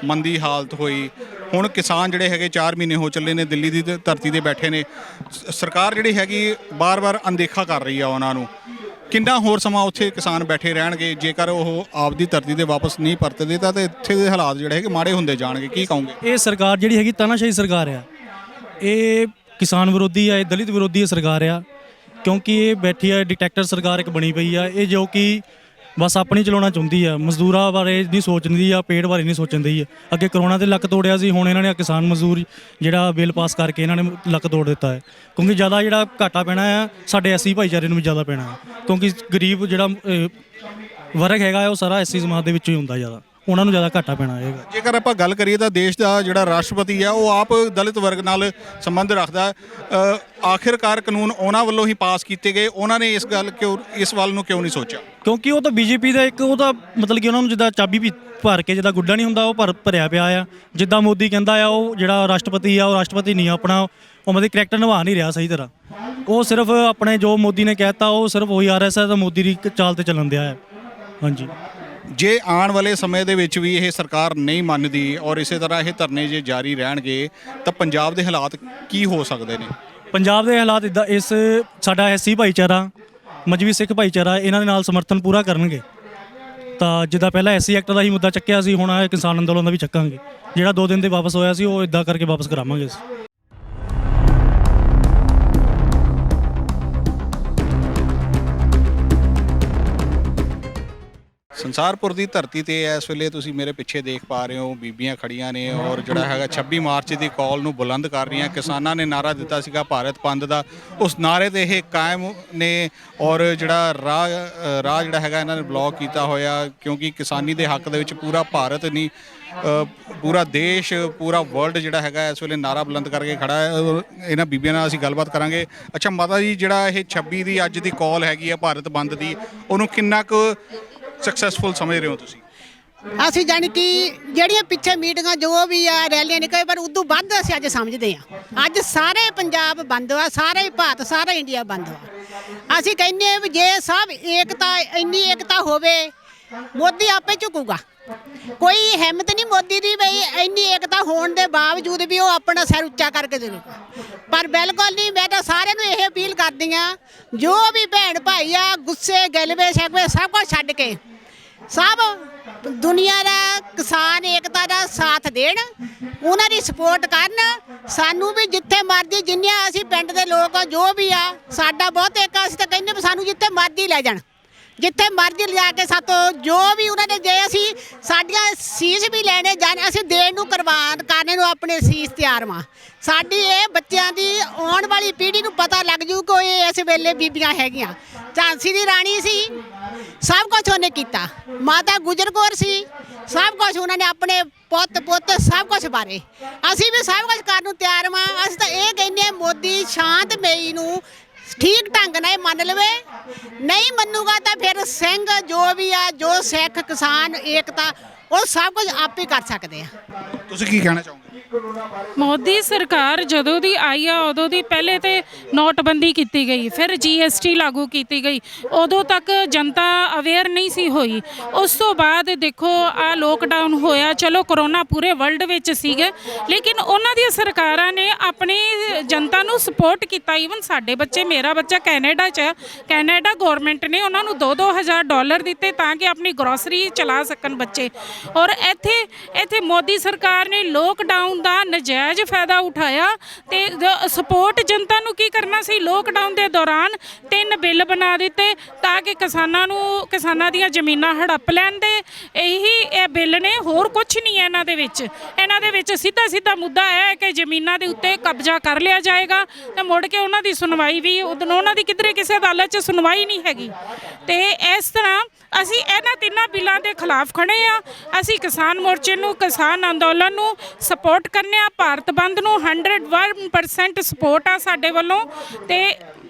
ਮੰਦੀ ਹਾਲਤ ਹੋਈ। ਹੁਣ ਕਿਸਾਨ ਜਿਹੜੇ ਹੈਗੇ 4 ਮਹੀਨੇ ਹੋ ਚੱਲੇ ਨੇ ਦਿੱਲੀ ਦੀ ਧਰਤੀ ਤੇ ਬੈਠੇ ਨੇ। ਸਰਕਾਰ ਜਿਹੜੀ ਹੈਗੀ ਬਾਰ-ਬਾਰ ਅਣਦੇਖਾ ਕਰ ਰਹੀ ਆ ਉਹਨਾਂ ਨੂੰ। ਕਿੰਨਾ ਹੋਰ ਸਮਾਂ ਉੱਥੇ ਕਿਸਾਨ ਬੈਠੇ ਰਹਿਣਗੇ? ਜੇਕਰ ਉਹ ਆਪਦੀ ਧਰਤੀ ਤੇ ਵਾਪਸ ਨਹੀਂ ਪਰਤਦੇ ਤਾਂ ਇੱਥੇ ਦੇ ਹਾਲਾਤ ਜਿਹੜੇ ਹੈਗੇ ਮਾੜੇ ਹੁੰਦੇ ਜਾਣਗੇ। ਕੀ ਕਹੋਗੇ? ਇਹ ਸਰਕਾਰ ਜਿਹੜੀ ਹੈਗੀ ਤਾਨਾਸ਼ਾਹੀ ਸਰਕਾਰ ਆ। ਇਹ ਕਿਸਾਨ ਵਿਰੋਧੀ ਆ, ਇਹ ਦਲਿਤ ਵਿਰੋਧੀ ਸਰਕਾਰ ਆ, ਕਿਉਂਕਿ ਇਹ ਬੈਠੀ ਆ ਡਿਕਟੇਟਰ ਸਰਕਾਰ ਇੱਕ ਬਣੀ ਪਈ ਆ। ਇਹ ਜੋ ਕਿ ਬਸ ਆਪਣੀ ਚਲਾਉਣਾ ਚਾਹੁੰਦੀ ਆ, ਮਜ਼ਦੂਰਾਂ ਬਾਰੇ ਨਹੀਂ ਸੋਚਦੀ ਆ, ਪੇਟ ਬਾਰੇ ਨਹੀਂ ਸੋਚਦੀ ਆ। ਅੱਗੇ ਕਰੋਨਾ ਤੇ ਲੱਕ ਤੋੜਿਆ ਸੀ, ਹੁਣ ਇਹਨਾਂ ਨੇ ਕਿਸਾਨ ਮਜ਼ਦੂਰ ਜਿਹੜਾ ਬਿੱਲ ਪਾਸ ਕਰਕੇ ਇਹਨਾਂ ਨੇ ਲੱਕ ਤੋੜ ਦਿੱਤਾ ਹੈ। ਕਿਉਂਕਿ ਜ਼ਿਆਦਾ ਜਿਹੜਾ ਘਾਟਾ ਪੈਣਾ ਆ ਸਾਡੇ ਐਸਸੀ ਭਾਈਚਾਰੇ ਨੂੰ ਵੀ ਜ਼ਿਆਦਾ ਪੈਣਾ, ਕਿਉਂਕਿ ਗਰੀਬ ਜਿਹੜਾ ਵਰਗ ਹੈਗਾ ਉਹ ਸਾਰਾ ਐਸਸੀ ਸਮਾਜ ਦੇ ਵਿੱਚੋਂ ਹੀ ਹੁੰਦਾ, ਜ਼ਿਆਦਾ ਉਹਨਾਂ ਨੂੰ ਜ਼ਿਆਦਾ ਘਾਟਾ ਪੈਣਾ ਹੈਗਾ। ਜੇਕਰ ਆਪਾਂ ਗੱਲ ਕਰੀਏ ਤਾਂ ਦੇਸ਼ ਦਾ ਜਿਹੜਾ ਰਾਸ਼ਟਰਪਤੀ ਆ ਉਹ ਆਪ ਦਲਿਤ ਵਰਗ ਨਾਲ ਸੰਬੰਧ ਰੱਖਦਾ। ਆਖਿਰਕਾਰ ਕਾਨੂੰਨ ਉਹਨਾਂ ਵੱਲੋਂ ਹੀ ਪਾਸ ਕੀਤੇ ਗਏ, ਉਹਨਾਂ ਨੇ ਇਸ ਵੱਲ ਨੂੰ ਕਿਉਂ ਨਹੀਂ ਸੋਚਿਆ? ਕਿਉਂਕਿ ਉਹ ਤਾਂ ਬੀਜੇਪੀ ਦਾ ਇੱਕ ਉਹਦਾ ਮਤਲਬ ਕਿ ਉਹਨਾਂ ਨੂੰ ਜਿੱਦਾਂ ਚਾਬੀ ਵੀ ਭਰ ਕੇ ਜਿੱਦਾਂ ਗੁੱਡਾ ਨਹੀਂ ਹੁੰਦਾ ਉਹ ਭਰਿਆ ਪਿਆ ਆ। ਜਿੱਦਾਂ ਮੋਦੀ ਕਹਿੰਦਾ ਆ, ਉਹ ਜਿਹੜਾ ਰਾਸ਼ਟਰਪਤੀ ਆ ਉਹ ਰਾਸ਼ਟਰਪਤੀ ਨਹੀਂ, ਆਪਣਾ ਉਹ ਮਤਲਬ ਕਰੈਕਟਰ ਨਿਭਾ ਨਹੀਂ ਰਿਹਾ ਸਹੀ ਤਰ੍ਹਾਂ। ਉਹ ਸਿਰਫ ਆਪਣੇ ਜੋ ਮੋਦੀ ਨੇ ਕਹਿਤਾ ਉਹ ਸਿਰਫ ਉਹੀ RSS ਦਾ ਮੋਦੀ ਦੀ ਚਾਲ ਤੇ ਚੱਲਣ ਦਿਆ ਹੈ। ਹਾਂਜੀ, ਜੇ ਆਉਣ ਵਾਲੇ ਸਮੇਂ ਦੇ ਵਿੱਚ ਵੀ ਇਹ ਸਰਕਾਰ ਨਹੀਂ ਮੰਨਦੀ ਔਰ ਇਸੇ ਤਰ੍ਹਾਂ ਇਹ ਧਰਨੇ ਜੇ ਜਾਰੀ ਰਹਿਣਗੇ ਤਾਂ ਪੰਜਾਬ ਦੇ ਹਾਲਾਤ ਕੀ ਹੋ ਸਕਦੇ ਨੇ? ਪੰਜਾਬ ਦੇ ਹਾਲਾਤ ਇੱਦਾਂ, ਇਸ ਸਾਡਾ ਐਸਸੀ ਭਾਈਚਾਰਾ, ਮਜ਼੍ਹਬੀ ਸਿੱਖ ਭਾਈਚਾਰਾ ਇਹਨਾਂ ਦੇ ਨਾਲ ਸਮਰਥਨ ਪੂਰਾ ਕਰਨਗੇ। ਤਾਂ ਜਿੱਦਾਂ ਪਹਿਲਾਂ ਐਸਸੀ ਐਕਟ ਦਾ ਹੀ ਮੁੱਦਾ ਚੱਕਿਆ ਸੀ, ਹੁਣ ਕਿਸਾਨ ਅੰਦੋਲਨ ਦਾ ਵੀ ਚੱਕਾਂਗੇ। ਜਿਹੜਾ 2 ਦਿਨ ਦੇ ਵਾਪਸ ਹੋਇਆ ਸੀ ਉਹ ਇੱਦਾਂ ਕਰਕੇ ਵਾਪਸ ਕਰਾਵਾਂਗੇ ਅਸੀਂ। ਸੰਸਾਰਪੁਰ ਦੀ ਧਰਤੀ ਤੇ ਇਸ ਵੇਲੇ ਤੁਸੀਂ ਮੇਰੇ ਪਿੱਛੇ ਦੇਖ ਪਾ ਰਹੇ ਹੋ, ਬੀਬੀਆਂ ਖੜੀਆਂ ਨੇ ਔਰ ਜਿਹੜਾ ਹੈਗਾ 26 ਮਾਰਚ ਦੀ ਕਾਲ ਨੂੰ ਬੁਲੰਦ ਕਰ ਰਹੀਆਂ। ਕਿਸਾਨਾਂ ਨੇ ਨਾਰਾ ਦਿੱਤਾ ਸੀਗਾ ਭਾਰਤ ਬੰਦ ਦਾ, ਉਸ ਨਾਰੇ ਤੇ ਇਹ ਕਾਇਮ ਨੇ ਔਰ ਜਿਹੜਾ ਰਾਹ ਜਿਹੜਾ ਹੈਗਾ ਇਹਨਾਂ ਨੇ ਬਲੌਕ ਕੀਤਾ ਹੋਇਆ, ਕਿਉਂਕਿ ਕਿਸਾਨੀ ਦੇ ਹੱਕ ਦੇ ਵਿੱਚ ਪੂਰਾ ਭਾਰਤ ਨਹੀਂ ਪੂਰਾ ਦੇਸ਼, ਪੂਰਾ ਵਰਲਡ ਜਿਹੜਾ ਹੈਗਾ ਇਸ ਵੇਲੇ ਨਾਰਾ ਬੁਲੰਦ ਕਰਕੇ ਖੜਾ ਹੈ। ਇਹਨਾਂ ਬੀਬੀਆਂ ਨਾਲ ਅਸੀਂ ਗੱਲਬਾਤ ਕਰਾਂਗੇ। ਅੱਛਾ ਮਾਤਾ ਜੀ, ਜਿਹੜਾ ਇਹ 26 ਦੀ ਅੱਜ ਦੀ ਕਾਲ ਹੈਗੀ ਆ ਭਾਰਤ ਬੰਦ ਦੀ, ਉਹਨੂੰ ਕਿੰਨਾ ਕੁ ਸਕਸੈਸਫੁਲ ਸਮਝ ਰਹੇ ਹੋ ਤੁਸੀਂ? ਅਸੀਂ ਜਾਣੀ ਕਿ ਜਿਹੜੀਆਂ ਪਿੱਛੇ ਮੀਟਿੰਗਾਂ ਜੋ ਵੀ ਆ ਰੈਲੀਆਂ ਨਿਕਲੇ ਪਰ ਉਦੋਂ ਵੱਧ ਅਸੀਂ ਅੱਜ ਸਮਝਦੇ ਹਾਂ। ਅੱਜ ਸਾਰੇ ਪੰਜਾਬ ਬੰਦ ਆ, ਸਾਰੇ ਹੀ ਭਾਰਤ ਸਾਰਾ ਇੰਡੀਆ ਬੰਦ ਆ। ਅਸੀਂ ਕਹਿੰਦੇ ਹਾਂ ਵੀ ਜੇ ਸਭ ਏਕਤਾ ਇੰਨੀ ਏਕਤਾ ਹੋਵੇ ਮੋਦੀ ਆਪੇ ਝੁਕੂਗਾ। ਕੋਈ ਹਿੰਮਤ ਨਹੀਂ ਮੋਦੀ ਦੀ ਬਈ ਇੰਨੀ ਏਕਤਾ ਹੋਣ ਦੇ ਬਾਵਜੂਦ ਵੀ ਉਹ ਆਪਣਾ ਸਿਰ ਉੱਚਾ ਕਰਕੇ ਦੇਊਗਾ, ਪਰ ਬਿਲਕੁਲ ਨਹੀਂ। ਮੈਂ ਤਾਂ ਸਾਰਿਆਂ ਨੂੰ ਇਹ ਅਪੀਲ ਕਰਦੀ ਹਾਂ ਜੋ ਵੀ ਭੈਣ ਭਾਈ ਆ ਗੁੱਸੇ ਗਿਲਵੇ ਸ਼ਿਕਵੇ ਸਭ ਕੁਝ ਛੱਡ ਕੇ ਸਭ ਦੁਨੀਆ ਦਾ ਕਿਸਾਨ ਏਕਤਾ ਦਾ ਸਾਥ ਦੇਣ, ਉਹਨਾਂ ਦੀ ਸਪੋਰਟ ਕਰਨ। ਸਾਨੂੰ ਵੀ ਜਿੱਥੇ ਮਰਜ਼ੀ ਜਿੰਨੀਆਂ ਅਸੀਂ ਪਿੰਡ ਦੇ ਲੋਕ ਆ ਜੋ ਵੀ ਆ ਸਾਡਾ ਬਹੁਤ ਏਕਾ, ਅਸੀਂ ਤਾਂ ਕਹਿੰਦੇ ਵੀ ਸਾਨੂੰ ਜਿੱਥੇ ਮਰਜ਼ੀ ਲੈ ਜਾਣ, ਜਿੱਥੇ ਮਰਜ਼ੀ ਲਿਜਾ ਕੇ ਸਾਤੋਂ ਜੋ ਵੀ ਉਹਨਾਂ ਨੇ ਜੇ ਅਸੀਂ ਸਾਡੀਆਂ ਸੀਸ ਵੀ ਲੈਣੇ ਜਾਣ ਅਸੀਂ ਦੇਣ ਨੂੰ ਕੁਰਬਾਨ ਕਰਨੇ ਨੂੰ ਆਪਣੇ ਸੀਸ ਤਿਆਰ ਵਾਂ। ਸਾਡੀ ਇਹ ਬੱਚਿਆਂ ਦੀ ਆਉਣ ਵਾਲੀ ਪੀੜ੍ਹੀ ਨੂੰ ਪਤਾ ਲੱਗ ਜੂ ਕਿ ਇਹ ਇਸ ਵੇਲੇ ਬੀਬੀਆਂ ਹੈਗੀਆਂ। ਝਾਂਸੀ ਦੀ ਰਾਣੀ ਸੀ, ਸਭ ਕੁਝ ਉਹਨੇ ਕੀਤਾ। ਮਾਤਾ ਗੁਜਰ ਕੌਰ ਸੀ, ਸਭ ਕੁਝ ਉਹਨਾਂ ਨੇ ਆਪਣੇ ਪੁੱਤ ਸਭ ਕੁਝ ਬਾਰੇ ਅਸੀਂ ਵੀ ਸਭ ਕੁਝ ਕਰਨ ਨੂੰ ਤਿਆਰ ਵਾਂ। ਅਸੀਂ ਤਾਂ ਇਹ ਕਹਿੰਦੇ ਹਾਂ ਮੋਦੀ ਸ਼ਾਂਤਮਈ ਨੂੰ ਠੀਕ ਢੰਗ ਨਾਲ ਮੰਨ ਲਵੇ, ਨਹੀਂ ਮੰਨੂਗਾ ਤਾਂ ਫਿਰ ਸਿੰਘ ਜੋ ਵੀ ਆ ਜੋ ਸਿੱਖ ਕਿਸਾਨ ਏਕਤਾ ਉਹ ਸਭ ਕੁਝ ਆਪ ਹੀ ਕਰ ਸਕਦੇ ਆ। ਤੁਸੀਂ ਕੀ ਕਹਿਣਾ ਚਾਹੋਗੇ? ਮੋਦੀ ਸਰਕਾਰ ਜਦੋਂ ਦੀ ਆਈ ਆ ਉਦੋਂ ਦੀ ਪਹਿਲੇ ਤੇ ਨੋਟਬੰਦੀ ਕੀਤੀ ਗਈ, ਫਿਰ GST ਲਾਗੂ ਕੀਤੀ ਗਈ, ਉਦੋਂ ਤੱਕ ਜਨਤਾ ਅਵੇਅਰ ਨਹੀਂ ਸੀ ਹੋਈ। ਉਸ ਤੋਂ ਬਾਅਦ ਦੇਖੋ ਆ ਲੋਕਡਾਊਨ ਹੋਇਆ, ਚਲੋ ਕਰੋਨਾ ਪੂਰੇ ਵਰਲਡ ਵਿੱਚ ਸੀਗਾ, ਲੇਕਿਨ ਉਹਨਾਂ ਦੀਆਂ ਸਰਕਾਰਾਂ ਨੇ ਆਪਣੀ ਜਨਤਾ ਨੂੰ ਸਪੋਰਟ ਕੀਤਾ। ਈਵਨ ਸਾਡੇ ਬੱਚੇ, ਮੇਰਾ ਬੱਚਾ ਕੈਨੇਡਾ 'ਚ, ਕੈਨੇਡਾ ਗੌਰਮੈਂਟ ਨੇ ਉਹਨਾਂ ਨੂੰ $2,000 ਦਿੱਤੇ ਤਾਂ ਕਿ ਆਪਣੀ ਗਰੋਸਰੀ ਚਲਾ ਸਕਣ ਬੱਚੇ। ਔਰ ਇੱਥੇ ਮੋਦੀ ਸਰਕਾਰ ਨੇ ਲੋਕਡਾਊਨ ਦਾ ਨਜਾਇਜ਼ ਫਾਇਦਾ ਉਠਾਇਆ ਤੇ ਸਪੋਰਟ ਜਨਤਾ ਨੂੰ ਕੀ ਕਰਨਾ ਸੀ। ਲੋਕਡਾਊਨ ਦੇ ਦੌਰਾਨ 3 ਬਿੱਲ ਬਣਾ ਦਿੱਤੇ ਤਾਂ ਕਿ ਕਿਸਾਨਾਂ ਦੀਆਂ ਜ਼ਮੀਨਾਂ ਹੜੱਪ ਲੈਣ ਦੇ। ਇਹ ਬਿੱਲ ਨੇ, ਹੋਰ ਕੁਝ ਨਹੀਂ ਹੈ ਇਹਨਾਂ ਦੇ ਵਿੱਚ ਸਿੱਧਾ ਮੁੱਦਾ ਹੈ ਕਿ ਜ਼ਮੀਨਾਂ ਦੇ ਉੱਤੇ ਕਬਜ਼ਾ ਕਰ ਲਿਆ ਜਾਏਗਾ ਤੇ ਮੁੜ ਕੇ ਉਹਨਾਂ ਦੀ ਸੁਣਵਾਈ ਵੀ ਉਹਨਾਂ ਦੀ ਕਿਧਰੇ ਕਿਸੇ ਅਦਾਲਤ 'ਚ ਸੁਣਵਾਈ ਨਹੀਂ ਹੈਗੀ। ਤੇ ਇਸ ਤਰ੍ਹਾਂ ਅਸੀਂ ਇਹਨਾਂ 3 ਬਿੱਲਾਂ ਦੇ ਖਿਲਾਫ ਖੜੇ ਆ। ਅਸੀਂ ਕਿਸਾਨ ਮੋਰਚੇ ਨੂੰ, ਕਿਸਾਨ ਅੰਦੋਲਨ ਨੂੰ ਸਪੋਰਟ ਕਰਨੇ ਆ। ਭਾਰਤ ਬੰਦ ਨੂੰ 101% ਸਪੋਰਟ ਆ ਸਾਡੇ ਵੱਲੋਂ। ਤੇ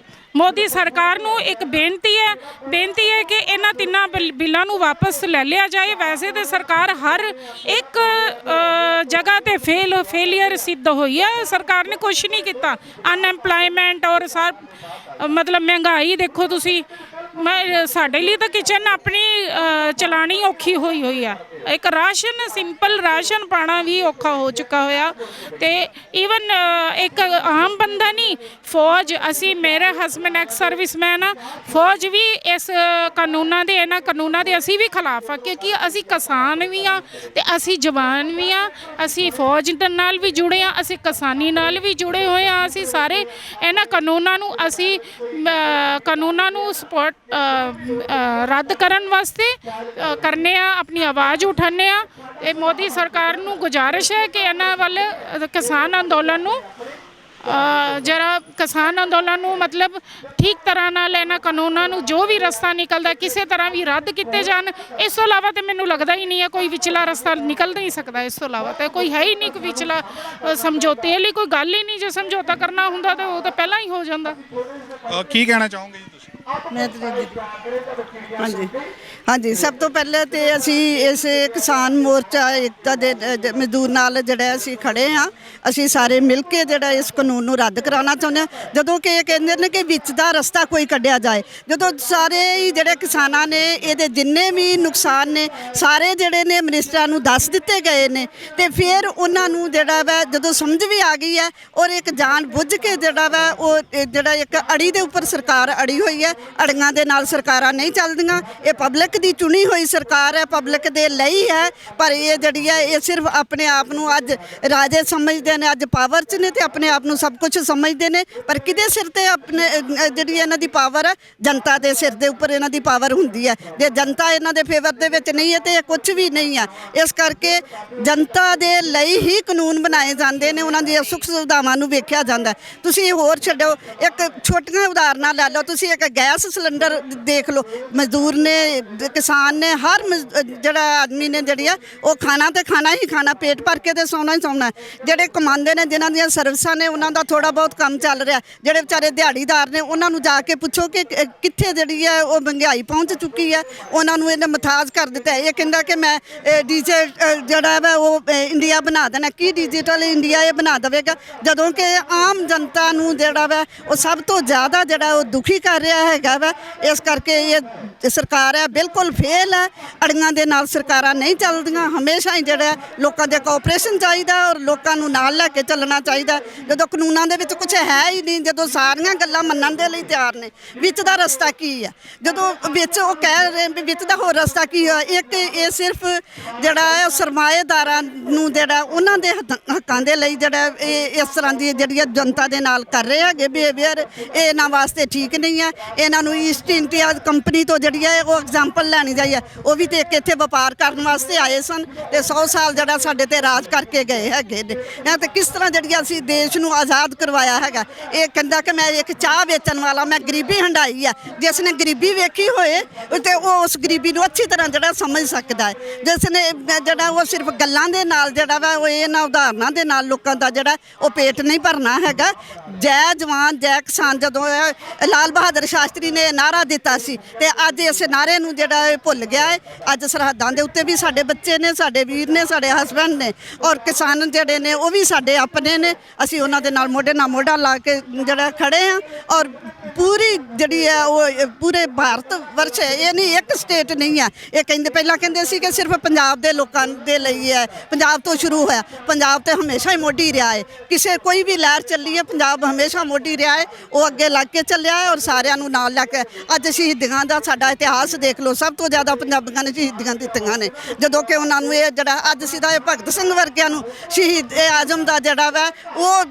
ਮੋਦੀ ਸਰਕਾਰ ਨੂੰ ਇੱਕ ਬੇਨਤੀ ਹੈ ਕਿ ਇਹਨਾਂ 3 ਬਿੱਲਾਂ ਨੂੰ ਵਾਪਸ ਲੈ ਲਿਆ ਜਾਏ। ਵੈਸੇ ਤੇ ਸਰਕਾਰ ਹਰ ਇੱਕ ਜਗ੍ਹਾ ਤੇ ਫੇਲੀਅਰ ਸਿੱਧ ਹੋਈ ਹੈ। ਸਰਕਾਰ ਨੇ ਕੁਝ ਨਹੀਂ ਕੀਤਾ। ਅਨਐਮਪਲਾਇਮੈਂਟ ਔਰ ਮਤਲਬ ਮਹਿੰਗਾਈ ਦੇਖੋ ਤੁਸੀਂ, ਸਾਡੇ ਲਈ ਤਾਂ ਕਿਚਨ ਆਪਣੀ ਚਲਾਣੀ ਔਖੀ ਹੋਈ ਆ। ਇੱਕ ਸਿੰਪਲ ਰਾਸ਼ਨ ਪਾਣਾ ਵੀ ਔਖਾ ਹੋ ਚੁੱਕਾ ਹੋਇਆ। ਤੇ ਈਵਨ ਇੱਕ ਆਮ ਬੰਦਾ ਨਹੀਂ, ਫੌਜ, ਮੇਰੇ ਹਸਬੈਂਡ ਐਕਸ ਸਰਵਿਸਮੈਨ ਆ, ਫੌਜ ਵੀ ਇਹਨਾਂ ਕਾਨੂੰਨਾਂ ਦੇ ਅਸੀਂ ਵੀ ਖਿਲਾਫ ਆ, ਕਿਉਂਕਿ ਅਸੀਂ ਕਿਸਾਨ ਵੀ ਆ ਤੇ ਅਸੀਂ ਜਵਾਨ ਵੀ ਆ। ਅਸੀਂ ਫੌਜ ਨਾਲ ਵੀ ਜੁੜੇ ਆ, ਅਸੀਂ ਕਿਸਾਨੀ ਨਾਲ ਵੀ ਜੁੜੇ ਹੋਏ ਆ। ਅਸੀਂ ਸਾਰੇ ਇਹਨਾਂ ਕਾਨੂੰਨਾਂ ਨੂੰ ਸਪੋਰਟ ਰੱਦ ਕਰਨ ਵਾਸਤੇ ਕਰਨੇ ਆ, ਆਪਣੀ ਆਵਾਜ਼ ਉਠਾਉਂਦੇ ਆ। ਇਹ ਮੋਦੀ ਸਰਕਾਰ ਨੂੰ ਗੁਜ਼ਾਰਿਸ਼ ਹੈ ਕਿ ਇਹਨਾਂ ਵੱਲ ਕਿਸਾਨ ਅੰਦੋਲਨ ਨੂੰ ਮਤਲਬ ਠੀਕ ਤਰ੍ਹਾਂ ਨਾਲ ਇਹਨਾਂ ਕਾਨੂੰਨਾਂ ਨੂੰ ਜੋ ਵੀ ਰਸਤਾ ਨਿਕਲਦਾ ਕਿਸੇ ਤਰ੍ਹਾਂ ਵੀ ਰੱਦ ਕੀਤੇ ਜਾਣ। ਇਸ ਤੋਂ ਇਲਾਵਾ ਤਾਂ ਮੈਨੂੰ ਲੱਗਦਾ ਹੀ ਨਹੀਂ ਹੈ ਕੋਈ ਵਿਚਲਾ ਰਸਤਾ ਨਿਕਲ ਨਹੀਂ ਸਕਦਾ। ਇਸ ਤੋਂ ਇਲਾਵਾ ਤਾਂ ਕੋਈ ਹੈ ਹੀ ਨਹੀਂ ਕੋਈ ਵਿਚਲਾ ਸਮਝੌਤੇ ਲਈ ਕੋਈ ਗੱਲ ਹੀ ਨਹੀਂ। ਜੇ ਸਮਝੌਤਾ ਕਰਨਾ ਹੁੰਦਾ ਤਾਂ ਉਹ ਤਾਂ ਪਹਿਲਾਂ ਹੀ ਹੋ ਜਾਂਦਾ। ਕੀ ਕਹਿਣਾ ਚਾਹੋਗੇ ਜੀ ਤੁਸੀਂ? ਹਾਂਜੀ, ਸਭ ਤੋਂ ਪਹਿਲੇ ਤੇ ਅਸੀਂ ਇਸ ਕਿਸਾਨ ਮੋਰਚਾ ਏਕਤਾ ਦੇ ਮਜ਼ਦੂਰ ਨਾਲ ਜਿਹੜਾ ਅਸੀਂ ਖੜੇ ਹਾਂ। ਅਸੀਂ ਸਾਰੇ ਮਿਲ ਕੇ ਜਿਹੜਾ ਇਸ ਕਾਨੂੰਨ ਨੂੰ ਰੱਦ ਕਰਾਉਣਾ ਚਾਹੁੰਦੇ ਹਾਂ। ਜਦੋਂ ਕਿ ਇਹ ਕਹਿੰਦੇ ਨੇ ਕਿ ਵਿੱਚ ਦਾ ਰਸਤਾ ਕੋਈ ਕੱਢਿਆ ਜਾਏ, ਜਦੋਂ ਸਾਰੇ ਹੀ ਜਿਹੜੇ ਕਿਸਾਨਾਂ ਨੇ ਇਹਦੇ ਜਿੰਨੇ ਵੀ ਨੁਕਸਾਨ ਨੇ ਸਾਰੇ ਜਿਹੜੇ ਨੇ ਮਿਨਿਸਟਰਾਂ ਨੂੰ ਦੱਸ ਦਿੱਤੇ ਗਏ ਨੇ ਤੇ ਫਿਰ ਉਹਨਾਂ ਨੂੰ ਜਿਹੜਾ ਵਾ ਜਦੋਂ ਸਮਝ ਵੀ ਆ ਗਈ ਹੈ ਔਰ ਇੱਕ ਜਾਣ ਬੁੱਝ ਕੇ ਜਿਹੜਾ ਵਾ ਉਹ ਜਿਹੜਾ ਇੱਕ ਅੜੀ ਦੇ ਉੱਪਰ ਸਰਕਾਰ ਅੜੀ ਹੋਈ ਹੈ। ਅੜੀਆਂ ਦੇ ਨਾਲ ਸਰਕਾਰਾਂ ਨਹੀਂ ਚੱਲਦੀਆਂ। ਇਹ ਪਬਲਿਕ ਦੀ ਚੁਣੀ ਹੋਈ ਸਰਕਾਰ ਹੈ, ਪਬਲਿਕ ਦੇ ਲਈ ਹੈ। ਪਰ ਇਹ ਜਿਹੜੀ ਹੈ ਇਹ ਸਿਰਫ ਆਪਣੇ ਆਪ ਨੂੰ ਅੱਜ ਰਾਜੇ ਸਮਝਦੇ ਨੇ, ਅੱਜ ਪਾਵਰ 'ਚ ਨੇ ਤੇ ਆਪਣੇ ਆਪ ਨੂੰ ਸਭ ਕੁਝ ਸਮਝਦੇ ਨੇ। ਪਰ ਕਿਹਦੇ ਸਿਰ ਤੇ ਆਪਣੇ ਜਿਹੜੀ ਇਹਨਾਂ ਦੀ ਪਾਵਰ ਹੈ, ਜਨਤਾ ਦੇ ਸਿਰ ਦੇ ਉੱਪਰ ਇਹਨਾਂ ਦੀ ਪਾਵਰ ਹੁੰਦੀ ਹੈ। ਜੇ ਜਨਤਾ ਇਹਨਾਂ ਦੇ ਫੇਵਰ ਦੇ ਵਿੱਚ ਨਹੀਂ ਹੈ ਤੇ ਇਹ ਕੁਝ ਵੀ ਨਹੀਂ ਹੈ। ਇਸ ਕਰਕੇ ਜਨਤਾ ਦੇ ਲਈ ਹੀ ਕਾਨੂੰਨ ਬਣਾਏ ਜਾਂਦੇ ਨੇ, ਉਹਨਾਂ ਦੀਆਂ ਸੁੱਖ ਸੁਵਿਧਾਵਾਂ ਨੂੰ ਵੇਖਿਆ ਜਾਂਦਾ। ਤੁਸੀਂ ਹੋਰ ਛੱਡੋ, ਇੱਕ ਛੋਟੀਆਂ ਉਦਾਹਰਨਾਂ ਲੈ ਲਓ। ਤੁਸੀਂ ਇੱਕ ਗੈਸ ਸਿਲੰਡਰ ਦੇਖ ਲਓ, ਮਜ਼ਦੂਰ ਨੇ, ਕਿਸਾਨ ਨੇ, ਹਰ ਜਿਹੜਾ ਆਦਮੀ ਨੇ ਜਿਹੜੀ ਆ ਉਹ ਖਾਣਾ ਤੇ ਖਾਣਾ ਹੀ ਖਾਣਾ, ਪੇਟ ਭਰ ਕੇ ਤੇ ਸੌਣਾ ਹੀ ਸੌਣਾ। ਜਿਹੜੇ ਕਮਾਉਂਦੇ ਨੇ, ਜਿਨ੍ਹਾਂ ਦੀਆਂ ਸਰਵਿਸਾਂ ਨੇ, ਉਹਨਾਂ ਉਹਨਾਂ ਦਾ ਥੋੜਾ ਬਹੁਤ ਕੰਮ ਚੱਲ ਰਿਹਾ। ਜਿਹੜੇ ਵਿਚਾਰੇ ਦਿਹਾੜੀਦਾਰ ਨੇ ਉਹਨਾਂ ਨੂੰ ਜਾ ਕੇ ਪੁੱਛੋ ਕਿ ਕਿੱਥੇ ਜਿਹੜੀ ਹੈ ਉਹ ਮਹਿੰਗਾਈ ਪਹੁੰਚ ਚੁੱਕੀ ਹੈ। ਉਹਨਾਂ ਨੂੰ ਇਹਨੇ ਮਥਾਜ ਕਰ ਦਿੱਤਾ। ਇਹ ਕਹਿੰਦਾ ਕਿ ਮੈਂ ਡੀਜੇ ਜਿਹੜਾ ਵਾ ਉਹ ਇੰਡੀਆ ਬਣਾ ਦੇਣਾ। ਕੀ ਡਿਜੀਟਲ ਇੰਡੀਆ ਇਹ ਬਣਾ ਦੇਵੇਗਾ ਜਦੋਂ ਕਿ ਆਮ ਜਨਤਾ ਨੂੰ ਜਿਹੜਾ ਵਾ ਉਹ ਸਭ ਤੋਂ ਜ਼ਿਆਦਾ ਜਿਹੜਾ ਉਹ ਦੁਖੀ ਕਰ ਰਿਹਾ ਹੈਗਾ ਵਾ। ਇਸ ਕਰਕੇ ਇਹ ਸਰਕਾਰ ਹੈ ਬਿਲਕੁਲ ਫੇਲ ਹੈ। ਅੜੀਆਂ ਦੇ ਨਾਲ ਸਰਕਾਰਾਂ ਨਹੀਂ ਚੱਲਦੀਆਂ। ਹਮੇਸ਼ਾ ਹੀ ਜਿਹੜਾ ਲੋਕਾਂ ਦੇ ਕੋਆਪਰੇਸ਼ਨ ਚਾਹੀਦਾ ਔਰ ਲੋਕਾਂ ਨੂੰ ਨਾਲ ਲੈ ਕੇ ਚੱਲਣਾ ਚਾਹੀਦਾ। ਜਦੋਂ ਕਾਨੂੰਨਾਂ ਦੇ ਵਿੱਚ ਕੁਝ ਹੈ ਹੀ ਨਹੀਂ, ਜਦੋਂ ਸਾਰੀਆਂ ਗੱਲਾਂ ਮੰਨਣ ਦੇ ਲਈ ਤਿਆਰ ਨੇ, ਵਿੱਚ ਦਾ ਰਸਤਾ ਕੀ ਹੈ? ਜਦੋਂ ਵਿੱਚ ਉਹ ਕਹਿ ਰਹੇ ਵੀ ਵਿੱਚ ਦਾ ਹੋਰ ਰਸਤਾ ਕੀ ਹੈ? ਇੱਕ ਇਹ ਸਿਰਫ ਜਿਹੜਾ ਹੈ ਸਰਮਾਏਦਾਰਾਂ ਨੂੰ ਜਿਹੜਾ ਉਹਨਾਂ ਦੇ ਹੱਕਾਂ ਦੇ ਲਈ ਜਿਹੜਾ ਇਹ ਇਸ ਤਰ੍ਹਾਂ ਦੀ ਜਿਹੜੀ ਜਨਤਾ ਦੇ ਨਾਲ ਕਰ ਰਹੇ ਹੈਗੇ ਬਿਹੇਵੀਅਰ, ਇਹ ਇਹਨਾਂ ਵਾਸਤੇ ਠੀਕ ਨਹੀਂ ਹੈ। ਇਹਨਾਂ ਨੂੰ ਈਸਟ ਇੰਡੀਆ ਕੰਪਨੀ ਤੋਂ ਜਿਹੜੀ ਹੈ ਉਹ ਐਗਜ਼ਾਮਪਲ ਲੈਣੀ ਚਾਹੀਏ। ਉਹ ਵੀ ਤੇ ਇੱਥੇ ਵਪਾਰ ਕਰਨ ਵਾਸਤੇ ਆਏ ਸਨ ਤੇ 100 ਸਾਲ ਜਿਹੜਾ ਸਾਡੇ ਤੇ ਰਾਜ ਕਰਕੇ ਗਏ ਹੈਗੇ ਨੇ। ਤੇ ਕਿਸ ਤਰ੍ਹਾਂ ਜਿਹੜੀ ਅਸੀਂ ਦੇਸ਼ ਨੂੰ ਆਜ਼ਾਦ ਕਰਵਾਇਆ ਹੈਗਾ। ਇਹ ਕਹਿੰਦਾ ਕਿ ਮੈਂ ਇੱਕ ਚਾਹ ਵੇਚਣ ਵਾਲਾ, ਮੈਂ ਗਰੀਬੀ ਹੰਡਾਈ ਆ। ਜਿਸ ਨੇ ਗਰੀਬੀ ਵੇਖੀ ਹੋਏ ਤੇ ਉਹ ਉਸ ਗਰੀਬੀ ਨੂੰ ਅੱਛੀ ਤਰ੍ਹਾਂ ਜਿਹੜਾ ਸਮਝ ਸਕਦਾ ਹੈ। ਜਿਸ ਨੇ ਜਿਹੜਾ ਉਹ ਸਿਰਫ ਗੱਲਾਂ ਦੇ ਨਾਲ ਜਿਹੜਾ ਵਾ ਉਹ ਇਹਨਾਂ ਉਦਾਹਰਨਾਂ ਦੇ ਨਾਲ ਲੋਕਾਂ ਦਾ ਜਿਹੜਾ ਉਹ ਪੇਟ ਨਹੀਂ ਭਰਨਾ ਹੈਗਾ। ਜੈ ਜਵਾਨ ਜੈ ਕਿਸਾਨ ਜਦੋਂ ਲਾਲ ਬਹਾਦਰ ਸ਼ਾਸਤਰੀ ਨੇ ਨਾਅਰਾ ਦਿੱਤਾ ਸੀ ਤੇ ਅੱਜ ਇਸ ਨਾਅਰੇ ਨੂੰ ਜਿਹੜਾ ਇਹ ਭੁੱਲ ਗਿਆ ਹੈ। ਅੱਜ ਸਰਹੱਦਾਂ ਦੇ ਉੱਤੇ ਵੀ ਸਾਡੇ ਬੱਚੇ ਨੇ, ਸਾਡੇ ਵੀਰ ਨੇ, ਸਾਡੇ ਹਸਬੈਂਡ ਨੇ ਔਰ ਕਿਸਾਨ ਜਿਹੜੇ ਨੇ ਉਹ ਵੀ ਸਾਡੇ ਆਪਣੇ ਨੇ। ਅਸੀਂ ਉਹਨਾਂ ਦੇ ਨਾਲ ਮੋਢੇ ਨਾਲ ਮੋਢਾ ਲਾ ਕੇ ਜਿਹੜਾ ਖੜੇ ਆ ਔਰ ਪੂਰੀ ਜਿਹੜੀ ਹੈ ਉਹ ਪੂਰੇ ਭਾਰਤ ਵਰਸ਼ ਹੈ। ਇਹ ਨਹੀਂ ਇੱਕ ਸਟੇਟ ਨਹੀਂ ਹੈ। ਇਹ ਕਹਿੰਦੇ ਪਹਿਲਾਂ ਕਹਿੰਦੇ ਸੀ ਕਿ ਸਿਰਫ ਪੰਜਾਬ ਦੇ ਲੋਕਾਂ ਦੇ ਲਈ ਹੈ, ਪੰਜਾਬ ਤੋਂ ਸ਼ੁਰੂ ਹੋਇਆ। ਪੰਜਾਬ ਤੇ ਹਮੇਸ਼ਾ ਹੀ ਮੋਢੀ ਰਿਹਾ ਹੈ। ਕਿਸੇ ਕੋਈ ਵੀ ਲਹਿਰ ਚੱਲੀ ਹੈ ਪੰਜਾਬ ਹਮੇਸ਼ਾ ਮੋਢੀ ਰਿਹਾ ਹੈ। ਉਹ ਅੱਗੇ ਲੱਗ ਕੇ ਚੱਲਿਆ ਹੈ ਔਰ ਸਾਰਿਆਂ ਨੂੰ ਨਾਲ ਲੈ ਕੇ। ਅੱਜ ਸ਼ਹੀਦੀਆਂ ਦਾ ਸਾਡਾ ਇਤਿਹਾਸ ਦੇਖ ਲਓ। ਸਭ ਤੋਂ ਜ਼ਿਆਦਾ ਪੰਜਾਬੀਆਂ ਨੇ ਸ਼ਹੀਦੀਆਂ ਦਿੱਤੀਆਂ ਨੇ। ਜਦੋਂ ਕਿ ਉਹਨਾਂ ਨੂੰ ਇਹ ਜਿਹੜਾ ਅੱਜ ਸਿੱਧਾ ਇਹ ਭਗਤ ਸਿੰਘ ਵਰਗਿਆਂ ਨੂੰ ਸ਼ਹੀਦ ਆਜ਼ਮ ਦਾ ਜਿਹੜਾ ਵਾ ਉਹ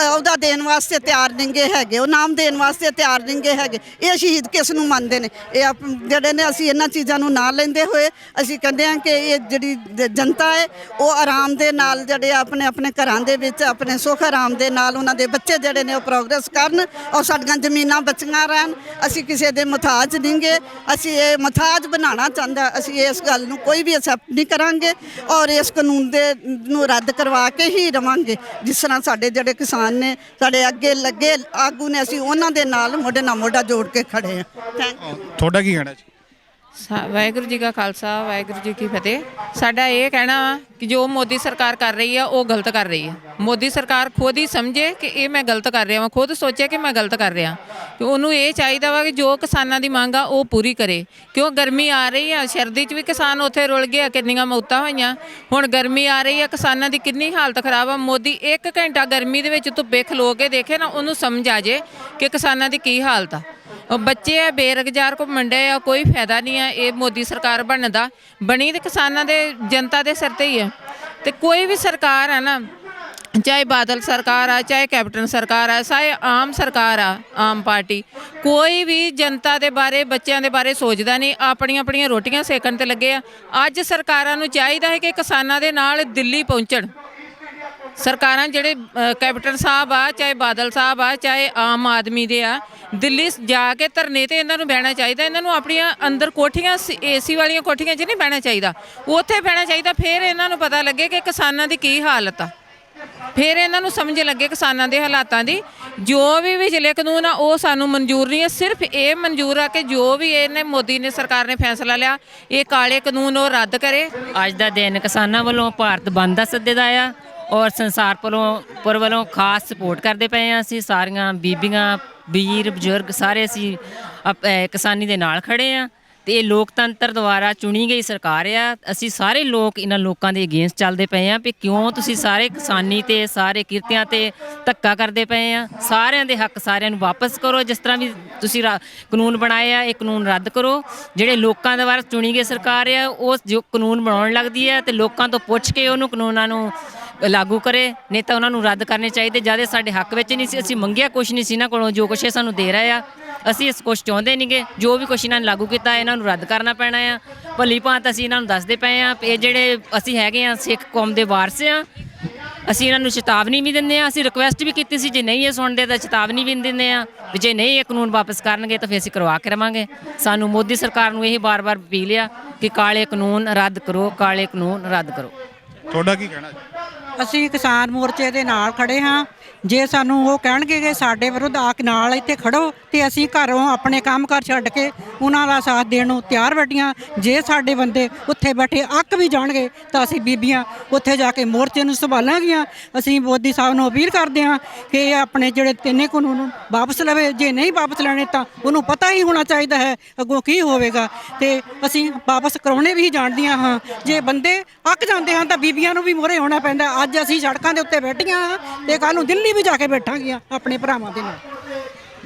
ਉਹਦਾ ਦੇਣ ਵਾਸਤੇ ਤਿਆਰ ਨਹੀਂਗੇ ਹੈਗੇ, ਉਹ ਨਾਮ ਦੇਣ ਵਾਸਤੇ ਤਿਆਰ ਨਹੀਂਗੇ ਹੈਗੇ। ਇਹ ਸ਼ਹੀਦ ਕਿਸ ਨੂੰ ਮੰਨਦੇ ਨੇ? ਇਹ ਜਿਹੜੇ ਨੇ ਅਸੀਂ ਇਹਨਾਂ ਚੀਜ਼ਾਂ ਨੂੰ ਨਾ ਲੈਂਦੇ ਹੋਏ ਅਸੀਂ ਕਹਿੰਦੇ ਹਾਂ ਕਿ ਇਹ ਜਿਹੜੀ ਜਨਤਾ ਹੈ ਉਹ ਆਰਾਮ ਦੇ ਨਾਲ ਜਿਹੜੇ ਆਪਣੇ ਆਪਣੇ ਘਰਾਂ ਦੇ ਵਿੱਚ ਆਪਣੇ ਸੁੱਖ ਆਰਾਮ ਦੇ ਨਾਲ ਉਹਨਾਂ ਦੇ ਬੱਚੇ ਜਿਹੜੇ ਨੇ ਉਹ ਪ੍ਰੋਗਰੈਸ ਕਰਨ ਔਰ ਸਾਡੀਆਂ ਜ਼ਮੀਨਾਂ ਬਚੀਆਂ ਰਹਿਣ। ਅਸੀਂ ਕਿਸੇ ਦੇ ਮੁਹਤਾਜ ਨਹੀਂਗੇ। ਅਸੀਂ ਇਹ ਮੁਹਤਾਜ ਬਣਾਉਣਾ ਚਾਹੁੰਦਾ। ਅਸੀਂ ਇਸ ਗੱਲ ਨੂੰ ਕੋਈ ਵੀ ਐਕਸੈਪਟ ਨਹੀਂ ਕਰਾਂਗੇ ਔਰ ਇਸ ਕਾਨੂੰਨ ਦੇ ਨੂੰ ਰੱਦ ਕਰਵਾ ਕੇ ਹੀ ਰਵਾਂਗੇ। ਜਿਸ ਤਰ੍ਹਾਂ ਸਾਡੇ ਜਿਹੜੇ ਕਿਸਾਨ ਨੇ, ਸਾਡੇ ਅੱਗੇ ਲੱਗੇ ਆਗੂ ਨੇ, ਅਸੀਂ ਉਹਨਾਂ ਦੇ ਨਾਲ ਮੋਢੇ ਨਾਲ ਮੋਢਾ ਜੋੜ ਕੇ ਖੜੇ ਹਾਂ। Thank you. ਤੁਹਾਡਾ ਕੀ ਕਹਿਣਾ ਜੀ? ਵਾਹਿਗੁਰੂ ਜੀ ਕਾ ਖਾਲਸਾ ਵਾਹਿਗੁਰੂ ਜੀ ਕੀ ਫਤਿਹ। ਸਾਡਾ ਇਹ ਕਹਿਣਾ ਵਾ ਕਿ ਜੋ ਮੋਦੀ ਸਰਕਾਰ ਕਰ ਰਹੀ ਆ ਉਹ ਗਲਤ ਕਰ ਰਹੀ ਆ। ਮੋਦੀ ਸਰਕਾਰ ਖੁਦ ਹੀ ਸਮਝੇ ਕਿ ਇਹ ਮੈਂ ਗਲਤ ਕਰ ਰਿਹਾ ਵਾਂ, ਖੁਦ ਸੋਚੇ ਕਿ ਮੈਂ ਗਲਤ ਕਰ ਰਿਹਾ। ਤੇ ਉਹਨੂੰ ਇਹ ਚਾਹੀਦਾ ਵਾ ਕਿ ਜੋ ਕਿਸਾਨਾਂ ਦੀ ਮੰਗ ਆ ਉਹ ਪੂਰੀ ਕਰੇ। ਕਿਉਂ ਗਰਮੀ ਆ ਰਹੀ ਆ, ਸਰਦੀ 'ਚ ਵੀ ਕਿਸਾਨ ਉੱਥੇ ਰੁਲ ਗਏ ਆ, ਕਿੰਨੀਆਂ ਮੌਤਾਂ ਹੋਈਆਂ। ਹੁਣ ਗਰਮੀ ਆ ਰਹੀ ਆ, ਕਿਸਾਨਾਂ ਦੀ ਕਿੰਨੀ ਹਾਲਤ ਖਰਾਬ ਆ। ਮੋਦੀ 1 ਘੰਟਾ ਗਰਮੀ ਦੇ ਵਿੱਚ ਧੁੱਪੇ ਖਲੋ ਕੇ ਦੇਖੇ ਨਾ, ਉਹਨੂੰ ਸਮਝ ਆ ਜੇ ਕਿ ਕਿਸਾਨਾਂ ਦੀ ਕੀ ਹਾਲਤ ਆ। ਉਹ ਬੱਚੇ ਆ ਬੇਰੁਜ਼ਗਾਰ ਘੁੰਮਣ ਡਏ ਆ, ਕੋਈ ਫਾਇਦਾ ਨਹੀਂ ਆ ਇਹ ਮੋਦੀ ਸਰਕਾਰ ਬਣਨ ਦਾ। ਬਣੀ ਤੇ ਕਿਸਾਨਾਂ ਦੇ ਜਨਤਾ ਦੇ ਸਿਰ ਤੇ ਹੀ ਆ। ਤੇ ਕੋਈ ਵੀ ਸਰਕਾਰ ਆ ਨਾ, ਚਾਹੇ ਬਾਦਲ ਸਰਕਾਰ ਆ, ਚਾਹੇ ਕੈਪਟਨ ਸਰਕਾਰ ਆ, ਚਾਹੇ ਆਮ ਸਰਕਾਰ ਆ, ਆਮ ਪਾਰਟੀ, ਕੋਈ ਵੀ ਜਨਤਾ ਦੇ ਬਾਰੇ ਬੱਚਿਆਂ ਦੇ ਬਾਰੇ ਸੋਚਦਾ ਨਹੀਂ। ਆਪਣੀਆਂ ਆਪਣੀਆਂ ਰੋਟੀਆਂ ਸੇਕਣ ਤੇ ਲੱਗੇ ਆ। ਅੱਜ ਸਰਕਾਰਾਂ ਨੂੰ ਚਾਹੀਦਾ ਹੈ ਕਿ ਕਿਸਾਨਾਂ ਦੇ ਨਾਲ ਦਿੱਲੀ ਪਹੁੰਚਣ। ਸਰਕਾਰਾਂ ਜਿਹੜੇ ਕੈਪਟਨ ਸਾਹਿਬ ਆ, ਚਾਹੇ ਬਾਦਲ ਸਾਹਿਬ ਆ, ਚਾਹੇ ਆਮ ਆਦਮੀ ਦੇ ਆ, ਦਿੱਲੀ ਜਾ ਕੇ ਧਰਨੇ ਤੇ ਇਹਨਾਂ ਨੂੰ ਬਹਿਣਾ ਚਾਹੀਦਾ। ਇਹਨਾਂ ਨੂੰ ਆਪਣੀਆਂ ਅੰਦਰ ਕੋਠੀਆਂ ਏਸੀ ਵਾਲੀਆਂ ਕੋਠੀਆਂ 'ਚ ਨਹੀਂ ਬਹਿਣਾ ਚਾਹੀਦਾ, ਉੱਥੇ ਬਹਿਣਾ ਚਾਹੀਦਾ। ਫਿਰ ਇਹਨਾਂ ਨੂੰ ਪਤਾ ਲੱਗੇ ਕਿ ਕਿਸਾਨਾਂ ਦੀ ਕੀ ਹਾਲਤ ਆ। ਫਿਰ ਇਹਨਾਂ ਨੂੰ ਸਮਝ ਲੱਗੇ ਕਿਸਾਨਾਂ ਦੇ ਹਾਲਾਤਾਂ ਦੀ। ਜੋ ਵੀ ਵਿਚਲੇ ਕਾਨੂੰਨ ਆ ਉਹ ਸਾਨੂੰ ਮਨਜ਼ੂਰ ਨਹੀਂ ਹੈ। ਸਿਰਫ ਇਹ ਮਨਜ਼ੂਰ ਆ ਕਿ ਜੋ ਵੀ ਇਹਨੇ ਮੋਦੀ ਨੇ ਸਰਕਾਰ ਨੇ ਫੈਸਲਾ ਲਿਆ, ਇਹ ਕਾਲੇ ਕਾਨੂੰਨ ਉਹ ਰੱਦ ਕਰੇ। ਅੱਜ ਦਾ ਦਿਨ ਕਿਸਾਨਾਂ ਵੱਲੋਂ ਭਾਰਤ ਬੰਦ ਦਾ ਸੱਦੇ ਦਾ ਆ ਔਰ ਸੰਸਾਰ ਵੱਲੋਂ ਖਾਸ ਸਪੋਰਟ ਕਰਦੇ ਪਏ ਹਾਂ। ਅਸੀਂ ਸਾਰੀਆਂ ਬੀਬੀਆਂ, ਵੀਰ, ਬਜ਼ੁਰਗ ਸਾਰੇ ਅਸੀਂ ਕਿਸਾਨੀ ਦੇ ਨਾਲ ਖੜੇ ਹਾਂ। ਤੇ ਇਹ ਲੋਕਤੰਤਰ ਦੁਆਰਾ ਚੁਣੀ ਗਈ ਸਰਕਾਰ ਆ। ਅਸੀਂ ਸਾਰੇ ਲੋਕ ਇਹਨਾਂ ਲੋਕਾਂ ਦੇ ਅਗੇਂਸਟ ਚੱਲਦੇ ਪਏ ਹਾਂ ਵੀ ਕਿਉਂ ਤੁਸੀਂ ਸਾਰੇ ਕਿਸਾਨੀ ਤੇ ਸਾਰੇ ਕਿਰਤੀਆਂ ਤੇ ਧੱਕਾ ਕਰਦੇ ਪਏ ਆ। ਸਾਰਿਆਂ ਦੇ ਹੱਕ ਸਾਰਿਆਂ ਨੂੰ ਵਾਪਸ ਕਰੋ। ਜਿਸ ਤਰ੍ਹਾਂ ਵੀ ਤੁਸੀਂ ਕਾਨੂੰਨ ਬਣਾਏ ਆ, ਇਹ ਕਾਨੂੰਨ ਰੱਦ ਕਰੋ। ਜਿਹੜੇ ਲੋਕਾਂ ਦੁਆਰਾ ਚੁਣੀ ਗਈ ਸਰਕਾਰ ਆ ਉਹ ਜੋ ਕਾਨੂੰਨ ਬਣਾਉਣ ਲੱਗਦੀ ਹੈ ਤੇ ਲੋਕਾਂ ਤੋਂ ਪੁੱਛ ਕੇ ਉਹਨੂੰ ਕਾਨੂੰਨਾਂ ਨੂੰ ਲਾਗੂ ਕਰੇ, ਨਹੀਂ ਤਾਂ ਉਹਨਾਂ ਨੂੰ ਰੱਦ ਕਰਨੇ ਚਾਹੀਦੇ। ਜਦ ਸਾਡੇ ਹੱਕ ਵਿੱਚ ਨਹੀਂ ਸੀ, ਅਸੀਂ ਮੰਗਿਆ ਕੁਛ ਨਹੀਂ ਸੀ ਇਹਨਾਂ ਕੋਲੋਂ। ਜੋ ਕੁਛ ਇਹ ਸਾਨੂੰ ਦੇ ਰਹੇ ਆ, ਅਸੀਂ ਇਸ ਕੁਛ ਚਾਹੁੰਦੇ ਨਹੀਂਗੇ। ਜੋ ਵੀ ਕੁਛ ਇਹਨਾਂ ਨੇ ਲਾਗੂ ਕੀਤਾ ਇਹਨਾਂ ਨੂੰ ਰੱਦ ਕਰਨਾ ਪੈਣਾ ਆ। ਭਲੀ ਭਾਂਤ ਅਸੀਂ ਇਹਨਾਂ ਨੂੰ ਦੱਸਦੇ ਪਏ ਆ। ਇਹ ਜਿਹੜੇ ਅਸੀਂ ਹੈਗੇ ਆ ਸਿੱਖ ਕੌਮ ਦੇ ਵਾਰਸ ਆ, ਅਸੀਂ ਇਹਨਾਂ ਨੂੰ ਚੇਤਾਵਨੀ ਵੀ ਦਿੰਦੇ ਆ। ਅਸੀਂ ਰਿਕੁਐਸਟ ਵੀ ਕੀਤੀ ਸੀ, ਜੇ ਨਹੀਂ ਇਹ ਸੁਣਦੇ ਤਾਂ ਚੇਤਾਵਨੀ ਵੀ ਦਿੰਦੇ ਆ ਵੀ ਜੇ ਨਹੀਂ ਇਹ ਕਾਨੂੰਨ ਵਾਪਸ ਕਰਨਗੇ ਤਾਂ ਫਿਰ ਅਸੀਂ ਕਰਵਾ ਕੇ ਰਵਾਂਗੇ। ਸਾਨੂੰ ਮੋਦੀ ਸਰਕਾਰ ਨੂੰ ਇਹ ਬਾਰ-ਬਾਰ ਅਪੀਲ ਆ ਕਿ ਕਾਲੇ ਕਾਨੂੰਨ ਰੱਦ ਕਰੋ, ਕਾਲੇ ਕਾਨੂੰਨ ਰੱਦ ਕਰੋ। ਤੁਹਾਡਾ ਕੀ ਕਹਿਣਾ? ਅਸੀਂ ਕਿਸਾਨ ਮੋਰਚੇ ਦੇ ਨਾਲ ਖੜੇ ਹਾਂ। ਜੇ ਸਾਨੂੰ ਉਹ ਕਹਿਣਗੇ ਕਿ ਸਾਡੇ ਵਿਰੁੱਧ ਆ ਕੇ ਨਾਲ ਇੱਥੇ ਖੜੋ ਤੇ ਅਸੀਂ ਘਰੋਂ ਆਪਣੇ ਕੰਮਕਾਰ ਛੱਡ ਕੇ ਉਹਨਾਂ ਦਾ ਸਾਥ ਦੇਣ ਨੂੰ ਤਿਆਰ ਬੈਠੀਆਂ। ਜੇ ਸਾਡੇ ਬੰਦੇ ਉੱਥੇ ਬੈਠੇ ਅੱਕ ਵੀ ਜਾਣਗੇ ਤਾਂ ਅਸੀਂ ਬੀਬੀਆਂ ਉੱਥੇ ਜਾ ਕੇ ਮੋਰਚੇ ਨੂੰ ਸੰਭਾਲਾਂਗੀਆਂ। ਅਸੀਂ ਮੋਦੀ ਸਾਹਿਬ ਨੂੰ ਅਪੀਲ ਕਰਦੇ ਹਾਂ ਕਿ ਇਹ ਆਪਣੇ ਜਿਹੜੇ ਤਿੰਨੇ ਕਾਨੂੰਨ ਵਾਪਸ ਲਵੇ। ਜੇ ਨਹੀਂ ਵਾਪਸ ਲੈਣੇ ਤਾਂ ਉਹਨੂੰ ਪਤਾ ਹੀ ਹੋਣਾ ਚਾਹੀਦਾ ਹੈ ਅੱਗੋਂ ਕੀ ਹੋਵੇਗਾ, ਤੇ ਅਸੀਂ ਵਾਪਸ ਕਰਾਉਣੇ ਵੀ ਜਾਣਦੀਆਂ ਹਾਂ। ਜੇ ਬੰਦੇ ਅੱਕ ਜਾਂਦੇ ਹਨ ਤਾਂ ਬੀਬੀਆਂ ਨੂੰ ਵੀ ਮੋਹਰੇ ਹੋਣਾ ਪੈਂਦਾ। ਅੱਜ ਅਸੀਂ ਸੜਕਾਂ ਦੇ ਉੱਤੇ ਬੈਠੀਆਂ ਹਾਂ ਤੇ ਕੱਲ੍ਹ ਨੂੰ ਦਿੱਲੀ ਵੀ ਜਾ ਕੇ ਬੈਠਾਂਗੀਆਂ ਆਪਣੇ ਭਰਾਵਾਂ ਦੇ ਨਾਲ।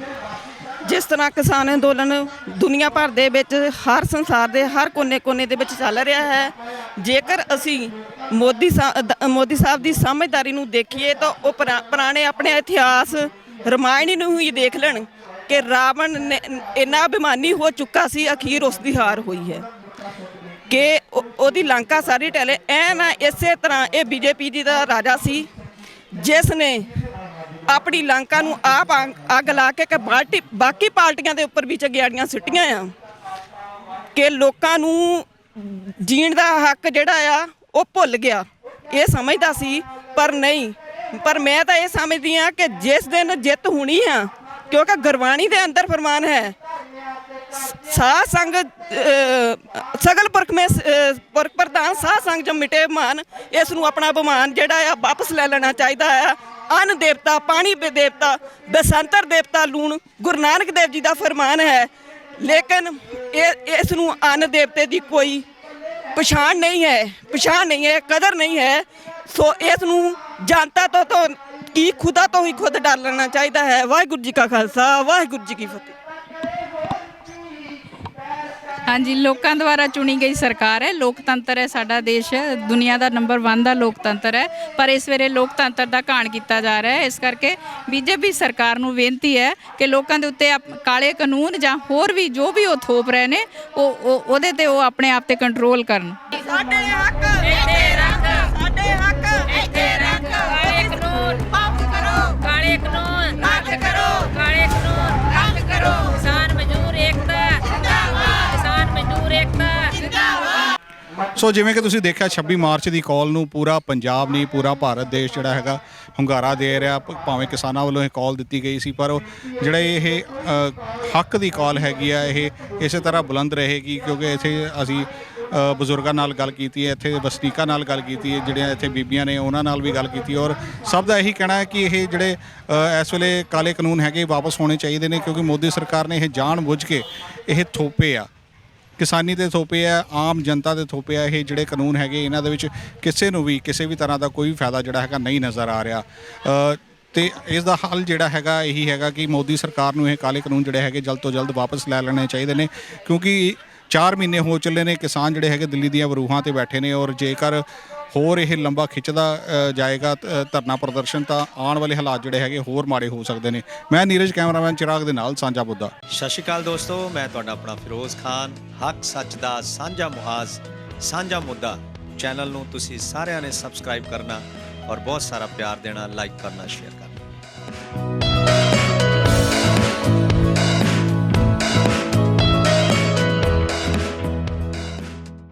ਜਿਸ ਤਰ੍ਹਾਂ ਕਿਸਾਨ ਅੰਦੋਲਨ ਦੁਨੀਆ ਭਰ ਦੇ ਵਿੱਚ ਹਰ ਸੰਸਾਰ ਦੇ ਹਰ ਕੋਨੇ-ਕੋਨੇ ਦੇ ਵਿੱਚ ਚੱਲ ਰਿਹਾ ਹੈ, ਜੇਕਰ ਅਸੀਂ ਮੋਦੀ ਸਾਹਿਬ ਦੀ ਸਮਝਦਾਰੀ ਨੂੰ ਦੇਖੀਏ ਤਾਂ ਉਹ ਪੁਰਾਣੇ ਆਪਣੇ ਇਤਿਹਾਸ ਰਮਾਇਣ ਨੂੰ ਹੀ ਦੇਖ ਲੈਣ ਕਿ ਰਾਵਣ ਨੇ ਇੰਨਾ ਅਭਿਮਾਨੀ ਹੋ ਚੁੱਕਾ ਸੀ, ਅਖੀਰ ਉਸ ਦੀ ਹਾਰ ਹੋਈ ਹੈ ਕਿ ਉਹਦੀ ਲੰਕਾ ਸਾਰੀ ਟਹਿਲੇ। ਨਾ ਇਸੇ ਤਰ੍ਹਾਂ ਇਹ ਬੀਜੇਪੀ ਜੀ ਦਾ ਰਾਜਾ ਸੀ ਜਿਸ ਨੇ ਆਪਣੀ ਲੰਕਾ ਨੂੰ ਆਪ ਅੱਗ ਲਾ ਕੇ ਬਾਕੀ ਪਾਰਟੀਆਂ ਦੇ ਉੱਪਰ ਵੀ ਚੰਗਿਆੜੀਆਂ ਸਿੱਟੀਆਂ ਆ ਕਿ ਲੋਕਾਂ ਨੂੰ ਜੀਣ ਦਾ ਹੱਕ ਜਿਹੜਾ ਆ ਉਹ ਭੁੱਲ ਗਿਆ। ਇਹ ਸਮਝਦਾ ਸੀ ਪਰ ਨਹੀਂ। ਪਰ ਮੈਂ ਤਾਂ ਇਹ ਸਮਝਦੀ ਹਾਂ ਕਿ ਜਿਸ ਦਿਨ ਜਿੱਤ ਹੋਣੀ ਆ, ਕਿਉਂਕਿ ਗੁਰਬਾਣੀ ਦੇ ਅੰਦਰ ਫਰਮਾਨ ਹੈ ਸਾਧ ਸੰਗ ਸਗਲ ਪੁਰਖ ਮੇ ਪੁਰਖ ਪ੍ਰਧਾਨ ਸਾਧ ਸੰਗ ਜਮ ਮਿਟੇ ਮਾਨ। ਇਸ ਨੂੰ ਆਪਣਾ ਅਭਿਮਾਨ ਜਿਹੜਾ ਆ ਵਾਪਸ ਲੈ ਲੈਣਾ ਚਾਹੀਦਾ ਆ। ਅੰਨ ਦੇਵਤਾ, ਪਾਣੀ ਦੇਵਤਾ, ਬਸੰਤਰ ਦੇਵਤਾ ਲੂਣ ਗੁਰੂ ਨਾਨਕ ਦੇਵ ਜੀ ਦਾ ਫਰਮਾਨ ਹੈ, ਲੇਕਿਨ ਇਸ ਨੂੰ ਅੰਨ ਦੇਵਤੇ ਦੀ ਕੋਈ ਪਛਾਣ ਨਹੀਂ ਹੈ, ਕਦਰ ਨਹੀਂ ਹੈ। ਸੋ ਇਸ ਨੂੰ ਜਨਤਾ ਤੋਂ ਕੀ ਖੁਦਾ ਤੋਂ ਹੀ ਖੁਦ ਡਰ ਲੈਣਾ ਚਾਹੀਦਾ ਹੈ। ਵਾਹਿਗੁਰੂ ਜੀ ਕਾ ਖਾਲਸਾ, ਵਾਹਿਗੁਰੂ ਜੀ ਕੀ ਫਤਿਹ। ਹਾਂਜੀ, ਲੋਕਾਂ ਦੁਆਰਾ ਚੁਣੀ ਗਈ ਸਰਕਾਰ ਹੈ। ਲੋਕਤੰਤਰ ਹੈ ਸਾਡਾ ਦੇਸ਼, ਦੁਨੀਆ ਦਾ ਨੰਬਰ 1 ਦਾ ਲੋਕਤੰਤਰ ਹੈ, ਪਰ ਇਸ ਵੇਲੇ ਲੋਕਤੰਤਰ ਦਾ ਘਾਣ ਕੀਤਾ ਜਾ ਰਿਹਾ ਹੈ। ਇਸ ਕਰਕੇ ਬੀਜੇਪੀ ਸਰਕਾਰ ਨੂੰ ਬੇਨਤੀ ਹੈ ਕਿ ਲੋਕਾਂ ਦੇ ਉੱਤੇ ਕਾਲੇ ਕਾਨੂੰਨ ਜਾਂ ਹੋਰ ਵੀ ਜੋ ਵੀ ਉਹ ਥੋਪ ਰਹੇ ਨੇ ਉਹਦੇ ਤੇ ਉਹ ਆਪਣੇ ਆਪ ਤੇ ਕੰਟਰੋਲ ਕਰਨ। ਸਾਡੇ ਹੱਕ ਇੱਥੇ ਰੱਖ, ਸਾਡੇ ਹੱਕ ਇੱਥੇ ਰੱਖ। ਕਾਲੇ ਕਾਨੂੰਨ ਬੰਦ ਕਰੋ, ਕਾਲੇ ਕਾਨੂੰਨ ਰੱਦ ਕਰੋ, ਕਾਲੇ ਕਾਨੂੰਨ ਰੱਦ ਕਰੋ। ਕਿਸਾਨ ਮਜ਼ਦੂਰ ਏਕਤਾ ਜਿੰਦਾਬਾਦ, ਕਿਸਾਨ ਮਜ਼ਦੂਰ ਏਕਤਾ ਜਿੰਦਾਬਾਦ। ਸੋ ਜਿਵੇਂ ਕਿ ਤੁਸੀਂ ਦੇਖਿਆ 26 ਮਾਰਚ ਦੀ ਕਾਲ ਨੂੰ ਪੂਰਾ ਪੰਜਾਬ ਨਹੀਂ, ਪੂਰਾ ਭਾਰਤ ਦੇਸ਼ ਜਿਹੜਾ ਹੈਗਾ ਹੁੰਗਾਰਾ ਦੇ ਰਿਹਾ। ਭਾਵੇਂ ਕਿਸਾਨਾਂ ਵੱਲੋਂ ਇਹ ਕਾਲ ਦਿੱਤੀ ਗਈ ਸੀ, ਪਰ ਜਿਹੜਾ ਇਹ ਹੱਕ ਦੀ ਕਾਲ ਹੈਗੀ ਆ ਇਹ ਇਸੇ ਤਰ੍ਹਾਂ ਬੁਲੰਦ ਰਹੇਗੀ, ਕਿਉਂਕਿ ਇੱਥੇ ਅਸੀਂ ਬਜ਼ੁਰਗਾਂ ਨਾਲ ਗੱਲ ਕੀਤੀ ਹੈ, ਇੱਥੇ ਵਸਨੀਕਾਂ ਨਾਲ ਗੱਲ ਕੀਤੀ ਹੈ, ਜਿਹੜੀਆਂ ਇੱਥੇ ਬੀਬੀਆਂ ਨੇ ਉਹਨਾਂ ਨਾਲ ਵੀ ਗੱਲ ਕੀਤੀ, ਔਰ ਸਭ ਦਾ ਇਹੀ ਕਹਿਣਾ ਹੈ ਕਿ ਇਹ ਜਿਹੜੇ ਇਸ ਵੇਲੇ ਕਾਲੇ ਕਾਨੂੰਨ ਹੈਗੇ ਵਾਪਸ ਹੋਣੇ ਚਾਹੀਦੇ ਨੇ, ਕਿਉਂਕਿ ਮੋਦੀ ਸਰਕਾਰ ਨੇ ਇਹ ਜਾਣ ਬੁੱਝ ਕੇ ਇਹ ਥੋਪੇ ਆ, ਕਿਸਾਨੀ ਦੇ ਥੋਪੇ ਆ, ਆਮ ਜਨਤਾ ਦੇ ਥੋਪੇ ਆ। ਇਹ ਜਿਹੜੇ ਕਾਨੂੰਨ ਹੈਗੇ ਇਹਨਾਂ ਦੇ ਵਿੱਚ ਕਿਸੇ ਨੂੰ ਵੀ ਕਿਸੇ ਵੀ ਤਰ੍ਹਾਂ ਦਾ ਕੋਈ ਫਾਇਦਾ ਜਿਹੜਾ ਹੈਗਾ ਨਹੀਂ ਨਜ਼ਰ ਆ ਰਿਹਾ। ਤੇ ਇਸ ਦਾ ਹੱਲ ਜਿਹੜਾ ਹੈਗਾ ਇਹੀ ਹੈਗਾ ਕਿ ਮੋਦੀ ਸਰਕਾਰ ਨੂੰ ਇਹ ਕਾਲੇ ਕਾਨੂੰਨ ਜਿਹੜੇ ਹੈਗੇ ਜਲਦ ਤੋਂ ਜਲਦ ਵਾਪਸ ਲੈ ਲੈਣੇ ਚਾਹੀਦੇ ਨੇ, ਕਿਉਂਕਿ 4 ਮਹੀਨੇ ਹੋ ਚੱਲੇ ਨੇ ਕਿਸਾਨ ਜਿਹੜੇ ਹੈਗੇ ਦਿੱਲੀ ਦੀਆਂ ਵਰੂਹਾਂ ਤੇ ਬੈਠੇ ਨੇ, ਔਰ ਜੇਕਰ ਹੋਰ ਇਹ ਲੰਬਾ ਖਿੱਚਦਾ ਜਾਏਗਾ ਧਰਨਾ ਪ੍ਰਦਰਸ਼ਨ ਤਾਂ ਆਉਣ ਵਾਲੇ ਹਾਲਾਤ ਜਿਹੜੇ ਹੈਗੇ ਹੋਰ ਮਾੜੇ ਹੋ ਸਕਦੇ ਨੇ। ਮੈਂ ਨੀਰਜ, ਕੈਮਰਾਮੈਨ ਚਿਰਾਗ ਦੇ ਨਾਲ ਸਾਂਝਾ ਮੁੱਦਾ। ਸਤਿ ਸ਼੍ਰੀ ਅਕਾਲ ਦੋਸਤੋ, ਮੈਂ ਤੁਹਾਡਾ ਆਪਣਾ ਫਿਰੋਜ਼ ਖਾਨ। ਹੱਕ ਸੱਚ ਦਾ ਸਾਂਝਾ ਮੁਹਾਜ਼, ਸਾਂਝਾ ਮੁੱਦਾ ਚੈਨਲ ਨੂੰ ਤੁਸੀਂ ਸਾਰਿਆਂ ਨੇ ਸਬਸਕ੍ਰਾਈਬ ਕਰਨਾ ਔਰ ਬਹੁਤ ਸਾਰਾ ਪਿਆਰ ਦੇਣਾ, ਲਾਈਕ ਕਰਨਾ, ਸ਼ੇਅਰ ਕਰਨਾ।